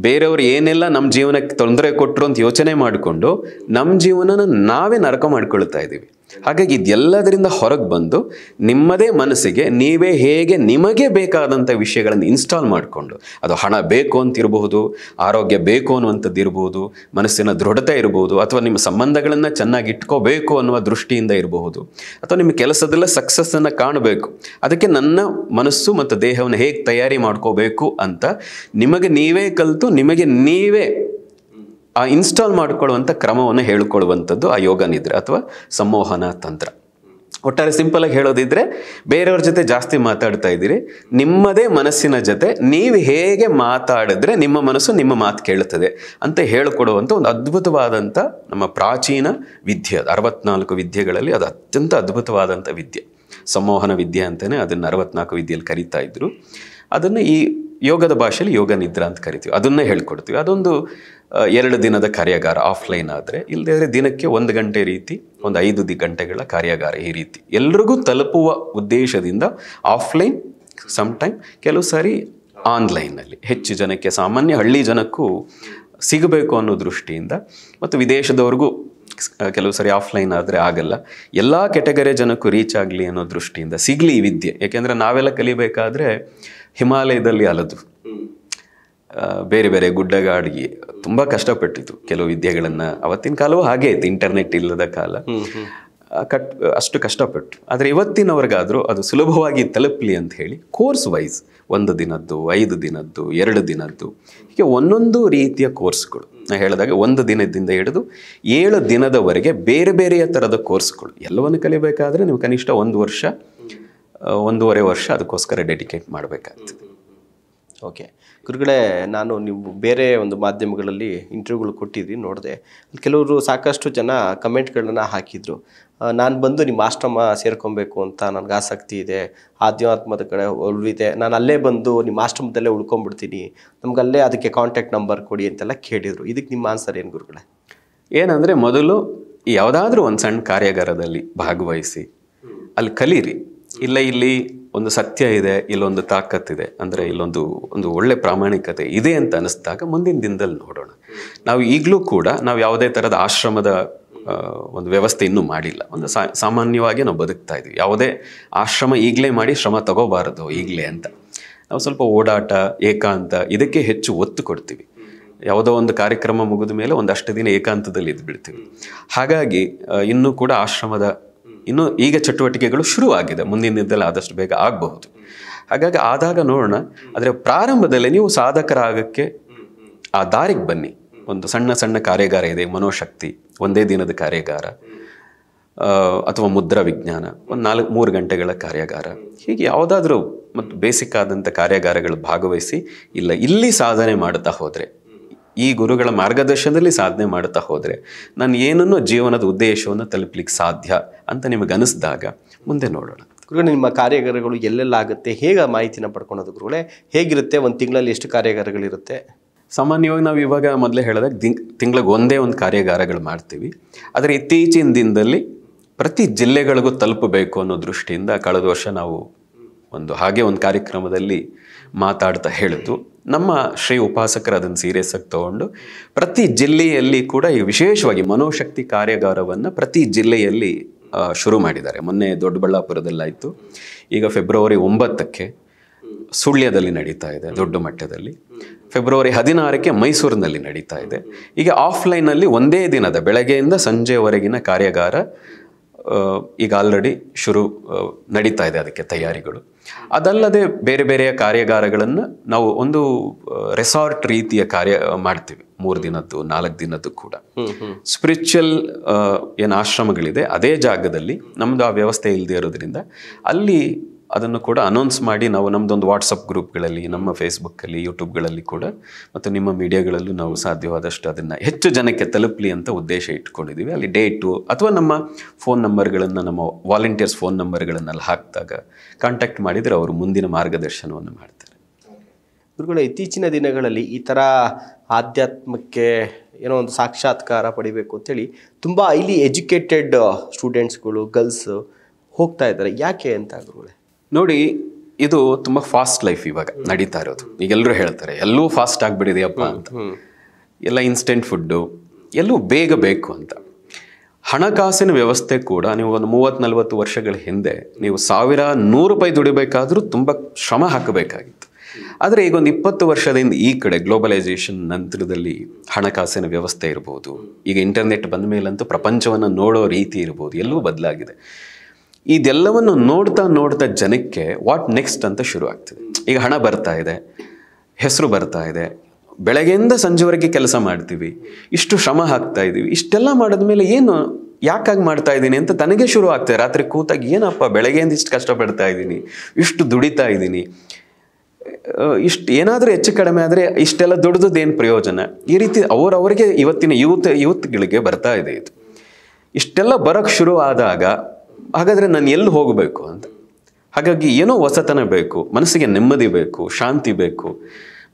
Speaker 1: ಬೇರೆಯವ್ರು ಏನೆಲ್ಲ ನಮ್ಮ ಜೀವನಕ್ಕೆ ತೊಂದರೆ ಕೊಟ್ಟರು ಅಂತ ಯೋಚನೆ ಮಾಡಿಕೊಂಡು ನಮ್ಮ ಜೀವನನ ನಾವೇ ನರಕ ಮಾಡ್ಕೊಳ್ತಾ ಇದ್ದೀವಿ. ಹಾಗಾಗಿ ಇದೆಲ್ಲದರಿಂದ ಹೊರಗೆ ಬಂದು ನಿಮ್ಮದೇ ಮನಸ್ಸಿಗೆ ನೀವೇ ಹೇಗೆ ನಿಮಗೆ ಬೇಕಾದಂಥ ವಿಷಯಗಳನ್ನು ಇನ್ಸ್ಟಾಲ್ ಮಾಡಿಕೊಂಡು, ಅದು ಹಣ ಬೇಕು ಅಂತಿರಬಹುದು, ಆರೋಗ್ಯ ಬೇಕು ಅನ್ನುವಂಥದ್ದು ಇರ್ಬೋದು, ಮನಸ್ಸಿನ ದೃಢತೆ ಇರ್ಬೋದು, ಅಥವಾ ನಿಮ್ಮ ಸಂಬಂಧಗಳನ್ನು ಚೆನ್ನಾಗಿ ಇಟ್ಕೋಬೇಕು ಅನ್ನುವ ದೃಷ್ಟಿಯಿಂದ ಇರಬಹುದು, ಅಥವಾ ನಿಮ್ಮ ಕೆಲಸದಲ್ಲ ಸಕ್ಸಸ್ಸನ್ನು ಕಾಣಬೇಕು, ಅದಕ್ಕೆ ನನ್ನ ಮನಸ್ಸು ಮತ್ತು ದೇಹವನ್ನು ಹೇಗೆ ತಯಾರಿ ಮಾಡ್ಕೋಬೇಕು ಅಂತ ನಿಮಗೆ ನೀವೇ ಕಲಿತು ನಿಮಗೆ ನೀವೇ ಆ ಇನ್ಸ್ಟಾಲ್ ಮಾಡಿಕೊಳ್ಳುವಂಥ ಕ್ರಮವನ್ನು ಹೇಳಿಕೊಳ್ಳುವಂಥದ್ದು ಆ ಯೋಗ ನಿದ್ರೆ ಅಥವಾ ಸಂಮೋಹನ ತಂತ್ರ. ಒಟ್ಟಾರೆ ಸಿಂಪಲಾಗಿ ಹೇಳೋದಿದ್ರೆ, ಬೇರೆಯವ್ರ ಜೊತೆ ಜಾಸ್ತಿ ಮಾತಾಡ್ತಾ ಇದ್ದೀರಿ, ನಿಮ್ಮದೇ ಮನಸ್ಸಿನ ಜೊತೆ ನೀವು ಹೇಗೆ ಮಾತಾಡಿದ್ರೆ ನಿಮ್ಮ ಮನಸ್ಸು ನಿಮ್ಮ ಮಾತು ಕೇಳುತ್ತದೆ ಅಂತ ಹೇಳಿಕೊಡುವಂಥ ಒಂದು ಅದ್ಭುತವಾದಂಥ ನಮ್ಮ ಪ್ರಾಚೀನ ವಿದ್ಯೆ. ಅದು 64 ವಿದ್ಯೆಗಳಲ್ಲಿ ಅದು ಅತ್ಯಂತ ಅದ್ಭುತವಾದಂಥ ವಿದ್ಯೆ. ಸಂಮೋಹನ ವಿದ್ಯೆ ಅಂತಲೇ ಅದನ್ನು 64 ವಿದ್ಯೆಯಲ್ಲಿ ಕರೀತಾ ಇದ್ರು. ಅದನ್ನು ಈ ಯೋಗದ ಭಾಷೆಯಲ್ಲಿ ಯೋಗ ನಿದ್ರಾ ಅಂತ ಕರಿತೀವಿ. ಅದನ್ನೇ ಹೇಳ್ಕೊಡ್ತೀವಿ. ಅದೊಂದು 2 ದಿನದ ಕಾರ್ಯಾಗಾರ ಆಫ್ಲೈನ್ ಆದರೆ, ಇಲ್ಲದೇ ದಿನಕ್ಕೆ 1 ಗಂಟೆ ರೀತಿ, ಒಂದು 5 ಗಂಟೆಗಳ ಕಾರ್ಯಾಗಾರ ಈ ರೀತಿ ಎಲ್ರಿಗೂ ತಲುಪುವ ಉದ್ದೇಶದಿಂದ ಆಫ್ಲೈನ್, ಸಮ್ಟೈಮ್ ಕೆಲವು ಸಾರಿ ಆನ್ಲೈನಲ್ಲಿ ಹೆಚ್ಚು ಜನಕ್ಕೆ, ಸಾಮಾನ್ಯ ಹಳ್ಳಿ ಜನಕ್ಕೂ ಸಿಗಬೇಕು ಅನ್ನೋ ದೃಷ್ಟಿಯಿಂದ, ಮತ್ತು ವಿದೇಶದವ್ರಿಗೂ ಕೆಲವು ಸರಿ ಆಫ್ಲೈನ್ ಆದರೆ ಆಗಲ್ಲ, ಎಲ್ಲ ಕೆಟಗರಿ ಜನಕ್ಕೂ ರೀಚ್ ಆಗಲಿ ಅನ್ನೋ ದೃಷ್ಟಿಯಿಂದ ಸಿಗಲಿ ಈ ವಿದ್ಯೆ. ಯಾಕೆಂದರೆ ನಾವೆಲ್ಲ ಕಲಿಬೇಕಾದ್ರೆ ಹಿಮಾಲಯದಲ್ಲಿ ಅಲದು, ಬೇರೆ ಬೇರೆ ಗುಡ್ಡಗಾಡಿಗೆ ತುಂಬ ಕಷ್ಟಪಟ್ಟಿತ್ತು ಕೆಲವು ವಿದ್ಯೆಗಳನ್ನು. ಅವತ್ತಿನ ಕಾಲವೂ ಹಾಗೆ ಇತ್ತು, ಇಂಟರ್ನೆಟ್ ಇಲ್ಲದ ಕಾಲ, ಅಷ್ಟು ಕಷ್ಟಪಟ್ಟು. ಆದರೆ ಇವತ್ತಿನವ್ರಿಗಾದರೂ ಅದು ಸುಲಭವಾಗಿ ತಲುಪಲಿ ಅಂತ ಹೇಳಿ ಕೋರ್ಸ್ ವೈಸ್ 1 ದಿನದ್ದು, 5 ದಿನದ್ದು, 2 ದಿನದ್ದು, ಹೀಗೆ ಒಂದೊಂದು ರೀತಿಯ ಕೋರ್ಸ್ಗಳು. ನಾನು ಹೇಳಿದಾಗ 1 ದಿನದಿಂದ ಹಿಡಿದು 7 ದಿನದವರೆಗೆ ಬೇರೆ ಬೇರೆಯ ಥರದ ಕೋರ್ಸ್ಗಳು. ಎಲ್ಲವನ್ನು ಕಲಿಬೇಕಾದ್ರೆ ನೀವು ಕನಿಷ್ಠ 1 ವರ್ಷ, 1.5 ವರ್ಷ ಅದಕ್ಕೋಸ್ಕರ ಡೆಡಿಕೇಟ್ ಮಾಡಬೇಕಾಗ್ತದೆ.
Speaker 2: ಓಕೆ ಗುರುಗಳೇ, ನಾನು ನೀವು ಬೇರೆ ಒಂದು ಮಾಧ್ಯಮಗಳಲ್ಲಿ ಇಂಟರ್ವ್ಯೂಗಳು ಕೊಟ್ಟಿದ್ರಿ, ನೋಡಿದೆ. ಕೆಲವರು ಸಾಕಷ್ಟು ಜನ ಕಮೆಂಟ್ಗಳನ್ನ ಹಾಕಿದರು. ನಾನು ಬಂದು ನಿಮ್ಮ ಆಶ್ರಮ ಸೇರ್ಕೊಬೇಕು ಅಂತ ನನಗೆ ಆಸಕ್ತಿ ಇದೆ, ಆಧ್ಯಾತ್ಮದ ಕಡೆ ಒಲವಿದೆ, ನಾನು ಅಲ್ಲೇ ಬಂದು ನಿಮ್ಮ ಆಶ್ರಮದಲ್ಲೇ ಉಳ್ಕೊಂಡ್ಬಿಡ್ತೀನಿ, ನಮಗಲ್ಲೇ ಅದಕ್ಕೆ ಕಾಂಟ್ಯಾಕ್ಟ್ ನಂಬರ್ ಕೊಡಿ ಅಂತೆಲ್ಲ ಕೇಳಿದರು. ಇದಕ್ಕೆ ನಿಮ್ಮ ಆನ್ಸರ್ ಏನು ಗುರುಗಳೇ?
Speaker 1: ಏನಂದರೆ, ಮೊದಲು ಯಾವುದಾದ್ರೂ ಒಂದು ಸಣ್ಣ ಕಾರ್ಯಾಗಾರದಲ್ಲಿ ಭಾಗವಹಿಸಿ ಅಲ್ಲಿ ಕಲೀರಿ. ಇಲ್ಲಿ ಒಂದು ಸತ್ಯ ಇದೆ, ಇಲ್ಲೊಂದು ತಾಕತ್ತಿದೆ, ಅಂದರೆ ಒಂದು ಒಳ್ಳೆ ಪ್ರಾಮಾಣಿಕತೆ ಇದೆ ಅಂತ ಅನಿಸಿದಾಗ ಮುಂದಿನ ದಿನದಲ್ಲಿ ನೋಡೋಣ. ನಾವು ಈಗಲೂ ಕೂಡ ನಾವು ಯಾವುದೇ ಥರದ ಆಶ್ರಮದ ಒಂದು ವ್ಯವಸ್ಥೆ ಇನ್ನೂ ಮಾಡಿಲ್ಲ. ಒಂದು ಸಾಮಾನ್ಯವಾಗಿ ನಾವು ಬದುಕ್ತಾ ಇದ್ವಿ. ಯಾವುದೇ ಆಶ್ರಮ ಈಗಲೇ ಮಾಡಿ ಶ್ರಮ ತಗೋಬಾರದು ಈಗಲೇ ಅಂತ. ನಾವು ಸ್ವಲ್ಪ ಓಡಾಟ, ಏಕಾಂತ ಇದಕ್ಕೆ ಹೆಚ್ಚು ಒತ್ತು ಕೊಡ್ತೀವಿ. ಯಾವುದೋ ಒಂದು ಕಾರ್ಯಕ್ರಮ ಮುಗಿದ ಮೇಲೆ ಒಂದಷ್ಟು ದಿನ ಏಕಾಂತದಲ್ಲಿ ಇದ್ಬಿಡ್ತೀವಿ. ಹಾಗಾಗಿ ಇನ್ನೂ ಕೂಡ ಆಶ್ರಮದ ಈಗ ಚಟುವಟಿಕೆಗಳು ಶುರು ಆಗಿದೆ. ಮುಂದಿನ ದಿನದಲ್ಲಿ ಆದಷ್ಟು ಬೇಗ ಆಗಬಹುದು. ಹಾಗಾಗಿ ಆದಾಗ ನೋಡೋಣ. ಆದರೆ ಪ್ರಾರಂಭದಲ್ಲಿ ನೀವು ಸಾಧಕರಾಗಕ್ಕೆ ಆ ದಾರಿಗೆ ಬನ್ನಿ. ಒಂದು ಸಣ್ಣ ಸಣ್ಣ ಕಾರ್ಯಾಗಾರ ಇದೆ, ಮನೋಶಕ್ತಿ ಒಂದೇ ದಿನದ ಕಾರ್ಯಾಗಾರ, ಅಥವಾ ಮುದ್ರಾ ವಿಜ್ಞಾನ ಒಂದು 3 ಗಂಟೆಗಳ ಕಾರ್ಯಾಗಾರ, ಹೀಗೆ ಯಾವುದಾದ್ರೂ ಮತ್ತು ಬೇಸಿಕ್ ಆದಂಥ ಕಾರ್ಯಾಗಾರಗಳು ಭಾಗವಹಿಸಿ ಇಲ್ಲಿ ಸಾಧನೆ ಮಾಡ್ತಾ ಹೋದರೆ, ಈ ಗುರುಗಳ ಮಾರ್ಗದರ್ಶನದಲ್ಲಿ ಸಾಧನೆ ಮಾಡ್ತಾ ಹೋದರೆ ನಾನು ಏನನ್ನೋ ಜೀವನದ ಉದ್ದೇಶವನ್ನು ತಲುಪಲಿಕ್ಕೆ ಸಾಧ್ಯ ಅಂತ ನಿಮಗೆ ಅನಿಸಿದಾಗ ಮುಂದೆ ನೋಡೋಣ.
Speaker 2: ಗುರುಗಳೇ, ನಿಮ್ಮ ಕಾರ್ಯಾಗಾರಗಳು ಎಲ್ಲೆಲ್ಲಾಗುತ್ತೆ, ಹೇಗೆ ಮಾಹಿತಿನ ಪಡ್ಕೊಳೋದು ಗುರುಗಳೇ? ಹೇಗಿರುತ್ತೆ? ಒಂದು ತಿಂಗಳಲ್ಲಿ ಎಷ್ಟು ಕಾರ್ಯಾಗಾರಗಳಿರುತ್ತೆ?
Speaker 1: ಸಾಮಾನ್ಯವಾಗಿ ನಾವು ಇವಾಗ ಮೊದಲೇ ಹೇಳಿದಾಗ ತಿಂಗಳಿಗೆ ಒಂದೇ ಒಂದು ಕಾರ್ಯಾಗಾರಗಳು ಮಾಡ್ತೀವಿ. ಆದರೆ ಇತ್ತೀಚಿನ ದಿನದಲ್ಲಿ ಪ್ರತಿ ಜಿಲ್ಲೆಗಳಿಗೂ ತಲುಪಬೇಕು ಅನ್ನೋ ದೃಷ್ಟಿಯಿಂದ ಕಳೆದ ವರ್ಷ ನಾವು ಒಂದು ಕಾರ್ಯಕ್ರಮದಲ್ಲಿ ಮಾತಾಡ್ತಾ ಹೇಳಿದ್ದು, ನಮ್ಮ ಶ್ರೀ ಉಪಾಸಕರು ಅದನ್ನು ಸೀರಿಯಸ್ ಆಗಿ ತಗೊಂಡು ಪ್ರತಿ ಜಿಲ್ಲೆಯಲ್ಲಿ ಕೂಡ ಈ ವಿಶೇಷವಾಗಿ ಮನೋಶಕ್ತಿ ಕಾರ್ಯಾಗಾರವನ್ನು ಪ್ರತಿ ಜಿಲ್ಲೆಯಲ್ಲಿ ಶುರು ಮಾಡಿದ್ದಾರೆ. ಮೊನ್ನೆ ದೊಡ್ಡಬಳ್ಳಾಪುರದಲ್ಲಾಯಿತು, ಈಗ ಫೆಬ್ರವರಿ 9ಕ್ಕೆ ಸುಳ್ಯದಲ್ಲಿ ನಡೀತಾ ಇದೆ ದೊಡ್ಡ ಮಟ್ಟದಲ್ಲಿ, ಫೆಬ್ರವರಿ 16ಕ್ಕೆ ಮೈಸೂರಿನಲ್ಲಿ ನಡೀತಾ ಇದೆ. ಈಗ ಆಫ್ಲೈನಲ್ಲಿ ಒಂದೇ ದಿನದ ಬೆಳಗ್ಗೆಯಿಂದ ಸಂಜೆವರೆಗಿನ ಕಾರ್ಯಾಗಾರ ಈಗ ಆಲ್ರೆಡಿ ನಡೀತಾ ಇದೆ, ಅದಕ್ಕೆ ತಯಾರಿಗಳು. ಅದಲ್ಲದೆ ಬೇರೆ ಬೇರೆಯ ಕಾರ್ಯಾಗಾರಗಳನ್ನು ನಾವು ಒಂದು ರೆಸಾರ್ಟ್ ರೀತಿಯ ಕಾರ್ಯ ಮಾಡ್ತೀವಿ, 3 ದಿನದ್ದು 4 ದಿನದ್ದು ಕೂಡ. ಸ್ಪಿರಿಚುವಲ್ ಏನು ಆಶ್ರಮಗಳಿದೆ ಅದೇ ಜಾಗದಲ್ಲಿ ನಮ್ಮದು ಆ ವ್ಯವಸ್ಥೆ ಇಲ್ಲದೆ ಇರೋದ್ರಿಂದ ಅಲ್ಲಿ ಅದನ್ನು ಕೂಡ ಅನೌನ್ಸ್ ಮಾಡಿ ನಾವು ನಮ್ಮದೊಂದು ವಾಟ್ಸಪ್ ಗ್ರೂಪ್ಗಳಲ್ಲಿ, ನಮ್ಮ ಫೇಸ್ಬುಕ್ಕಲ್ಲಿ, ಯೂಟ್ಯೂಬ್ಗಳಲ್ಲಿ ಕೂಡ ಮತ್ತು ನಿಮ್ಮ ಮೀಡಿಯಾಗಳಲ್ಲೂ ನಾವು ಸಾಧ್ಯವಾದಷ್ಟು ಅದನ್ನು ಹೆಚ್ಚು ಜನಕ್ಕೆ ತಲುಪಲಿ ಅಂತ ಉದ್ದೇಶ ಇಟ್ಕೊಂಡಿದ್ದೀವಿ. ಅಲ್ಲಿ ಡೇಟು ಅಥವಾ ನಮ್ಮ ಫೋನ್ ನಂಬರ್ಗಳನ್ನು, ನಮ್ಮ ವಾಲಂಟಿಯರ್ಸ್ ಫೋನ್ ನಂಬರ್ಗಳನ್ನೆಲ್ಲ ಹಾಕಿದಾಗ ಕಾಂಟ್ಯಾಕ್ಟ್ ಮಾಡಿದರೆ ಅವರು ಮುಂದಿನ ಮಾರ್ಗದರ್ಶನವನ್ನು ಮಾಡ್ತಾರೆ.
Speaker 2: ಗುರುಗಳು, ಇತ್ತೀಚಿನ ದಿನಗಳಲ್ಲಿ ಈ ಥರ ಆಧ್ಯಾತ್ಮಕ್ಕೆ ಏನೋ ಒಂದು ಸಾಕ್ಷಾತ್ಕಾರ ಪಡಿಬೇಕು ಅಂತೇಳಿ ತುಂಬ ಹೈಲಿ ಎಜುಕೇಟೆಡ್ ಸ್ಟೂಡೆಂಟ್ಸ್ಗಳು, ಗರ್ಲ್ಸ್ ಹೋಗ್ತಾ ಇದ್ದಾರೆ. ಯಾಕೆ ಅಂತ ಗುರುಗಳೇ?
Speaker 1: ನೋಡಿ, ಇದು ತುಂಬ ಫಾಸ್ಟ್ ಲೈಫ್ ಇವಾಗ ನಡೀತಾ ಇರೋದು. ಈಗೆಲ್ಲರೂ ಹೇಳ್ತಾರೆ ಎಲ್ಲೂ ಫಾಸ್ಟ್ ಆಗಿಬಿಡಿದೆಯಪ್ಪ ಅಂತ, ಎಲ್ಲ ಇನ್ಸ್ಟೆಂಟ್ ಫುಡ್ಡು, ಎಲ್ಲೂ ಬೇಗ ಬೇಕು ಅಂತ. ಹಣಕಾಸಿನ ವ್ಯವಸ್ಥೆ ಕೂಡ ನೀವು ಒಂದು 30-40 ವರ್ಷಗಳ ಹಿಂದೆ ನೀವು 1,100 ರೂಪಾಯಿ ದುಡಿಬೇಕಾದ್ರೂ ತುಂಬ ಶ್ರಮ ಹಾಕಬೇಕಾಗಿತ್ತು. ಆದರೆ ಈಗ ಒಂದು 20 ವರ್ಷದಿಂದ ಈ ಕಡೆ ಗ್ಲೋಬಲೈಸೇಷನ್ ನಂತರದಲ್ಲಿ ಹಣಕಾಸಿನ ವ್ಯವಸ್ಥೆ ಇರ್ಬೋದು, ಈಗ ಇಂಟರ್ನೆಟ್ ಬಂದ ಮೇಲಂತೂ ಪ್ರಪಂಚವನ್ನು ನೋಡೋ ರೀತಿ ಇರ್ಬೋದು, ಎಲ್ಲವೂ ಬದಲಾಗಿದೆ. ಇದೆಲ್ಲವನ್ನು ನೋಡ್ತಾ ಜನಕ್ಕೆ ವಾಟ್ ನೆಕ್ಸ್ಟ್ ಅಂತ ಶುರು ಆಗ್ತದೆ. ಈಗ ಹಣ ಬರ್ತಾ ಇದೆ, ಹೆಸರು ಬರ್ತಾ ಇದೆ, ಬೆಳಗ್ಗೆಯಿಂದ ಸಂಜೆವರೆಗೆ ಕೆಲಸ ಮಾಡ್ತೀವಿ, ಇಷ್ಟು ಶ್ರಮ ಹಾಕ್ತಾ ಇದ್ದೀವಿ, ಇಷ್ಟೆಲ್ಲ ಮಾಡಿದ್ಮೇಲೆ ಯಾಕಾಗಿ ಮಾಡ್ತಾ ಇದ್ದೀನಿ ಅಂತ ತನಗೆ ಶುರು ಆಗ್ತದೆ. ರಾತ್ರಿ ಕೂತಾಗ ಏನಪ್ಪ ಬೆಳಗ್ಗೆಯಿಂದ ಇಷ್ಟು ಕಷ್ಟಪಡ್ತಾ ಇದ್ದೀನಿ, ಇಷ್ಟು ದುಡಿತಾ ಇದ್ದೀನಿ, ಇಷ್ಟು ಏನಾದರೂ ಹೆಚ್ಚು ಕಡಿಮೆ ಆದರೆ ಇಷ್ಟೆಲ್ಲ ದುಡ್ದದ್ದೇನು ಪ್ರಯೋಜನ? ಈ ರೀತಿ ಅವರವರಿಗೆ ಇವತ್ತಿನ ಯೂತ್ಗಳಿಗೆ ಬರ್ತಾ ಇದೆ ಇದು. ಇಷ್ಟೆಲ್ಲ ಬರೋಕ್ಕೆ ಶುರು ಆದಾಗ ಹಾಗಾದರೆ ನಾನು ಎಲ್ಲಿ ಹೋಗಬೇಕು ಅಂತ. ಹಾಗಾಗಿ ಏನೋ ಹೊಸತನ ಬೇಕು, ಮನಸ್ಸಿಗೆ ನೆಮ್ಮದಿ ಬೇಕು, ಶಾಂತಿ ಬೇಕು,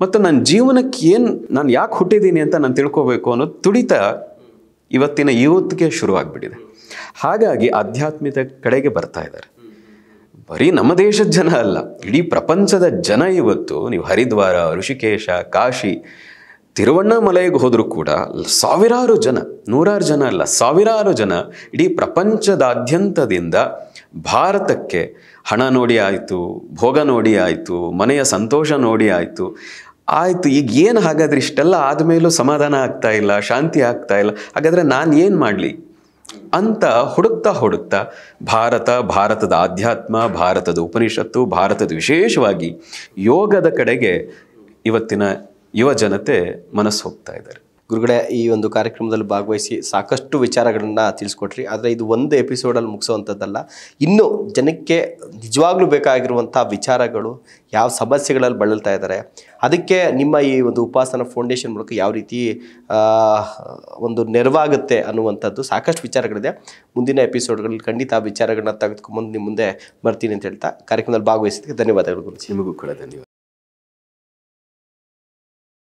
Speaker 1: ಮತ್ತು ನನ್ನ ಜೀವನಕ್ಕೆ ನಾನು ಯಾಕೆ ಹುಟ್ಟಿದ್ದೀನಿ ಅಂತ ನಾನು ತಿಳ್ಕೋಬೇಕು ಅನ್ನೋದು ತುಡಿತ ಇವತ್ತಿನ ಯೂತ್ಗೆ ಶುರುವಾಗ್ಬಿಟ್ಟಿದೆ. ಹಾಗಾಗಿ ಆಧ್ಯಾತ್ಮಿಕ ಕಡೆಗೆ ಬರ್ತಾ ಇದ್ದಾರೆ. ಬರೀ ನಮ್ಮ ದೇಶದ ಜನ ಅಲ್ಲ, ಇಡೀ ಪ್ರಪಂಚದ ಜನ ಇವತ್ತು ನೀವು ಹರಿದ್ವಾರ, ಋಷಿಕೇಶ, ಕಾಶಿ, ತಿರುವಣ್ಣಾಮಲೈಗೆ ಹೋದರೂ ಕೂಡ ಸಾವಿರಾರು ಜನ, 100 ಜನ ಅಲ್ಲ, ಸಾವಿರಾರು ಜನ ಇಡೀ ಪ್ರಪಂಚದಾದ್ಯಂತದಿಂದ ಭಾರತಕ್ಕೆ ಹಣ ನೋಡಿ ಆಯಿತು, ಭೋಗ ನೋಡಿ ಆಯಿತು, ಮನೆಯ ಸಂತೋಷ ನೋಡಿ ಆಯಿತು, ಈಗ ಏನು ಹಾಗಾದರೆ ಇಷ್ಟೆಲ್ಲ ಆದಮೇಲೂ ಸಮಾಧಾನ ಆಗ್ತಾ ಇಲ್ಲ, ಶಾಂತಿ ಆಗ್ತಾ ಇಲ್ಲ, ಹಾಗಾದರೆ ನಾನು ಏನು ಮಾಡಲಿ ಅಂತ ಹುಡುಕ್ತಾ ಭಾರತದ ಆಧ್ಯಾತ್ಮ, ಭಾರತದ ಉಪನಿಷತ್ತು, ಭಾರತದ ವಿಶೇಷವಾಗಿ ಯೋಗದ ಕಡೆಗೆ ಇವತ್ತಿನ ಯುವ ಜನತೆ ಮನಸ್ಸು ಹೋಗ್ತಾ ಇದ್ದಾರೆ.
Speaker 2: ಗುರುಗಳೇ, ಈ ಒಂದು ಕಾರ್ಯಕ್ರಮದಲ್ಲಿ ಭಾಗವಹಿಸಿ ಸಾಕಷ್ಟು ವಿಚಾರಗಳನ್ನು ತಿಳಿಸ್ಕೊಟ್ರಿ. ಆದರೆ ಇದು ಒಂದು ಎಪಿಸೋಡಲ್ಲಿ ಮುಗಿಸೋವಂಥದ್ದಲ್ಲ. ಇನ್ನೂ ಜನಕ್ಕೆ ನಿಜವಾಗ್ಲೂ ಬೇಕಾಗಿರುವಂಥ ವಿಚಾರಗಳು, ಯಾವ ಸಮಸ್ಯೆಗಳಲ್ಲಿ ಬಳಲ್ತಾ ಇದ್ದಾರೆ, ಅದಕ್ಕೆ ನಿಮ್ಮ ಈ ಒಂದು ಉಪಾಸನ ಫೌಂಡೇಶನ್ ಮೂಲಕ ಯಾವ ರೀತಿ ಒಂದು ನೆರವಾಗುತ್ತೆ ಅನ್ನುವಂಥದ್ದು ಸಾಕಷ್ಟು ವಿಚಾರಗಳಿದೆ. ಮುಂದಿನ ಎಪಿಸೋಡ್ಗಳಲ್ಲಿ ಖಂಡಿತ ಆ ವಿಚಾರಗಳನ್ನ ತೆಗೆದುಕೊಂಡು ನಿಮ್ಮ ಮುಂದೆ ಬರ್ತೀನಿ ಅಂತ ಹೇಳ್ತಾ ಕಾರ್ಯಕ್ರಮದಲ್ಲಿ ಭಾಗವಹಿಸಿದ್ದಕ್ಕೆ ಧನ್ಯವಾದಗಳು ಗುರುಜಿ.
Speaker 1: ನಿಮಗೂ ಕೂಡ ಧನ್ಯವಾದ.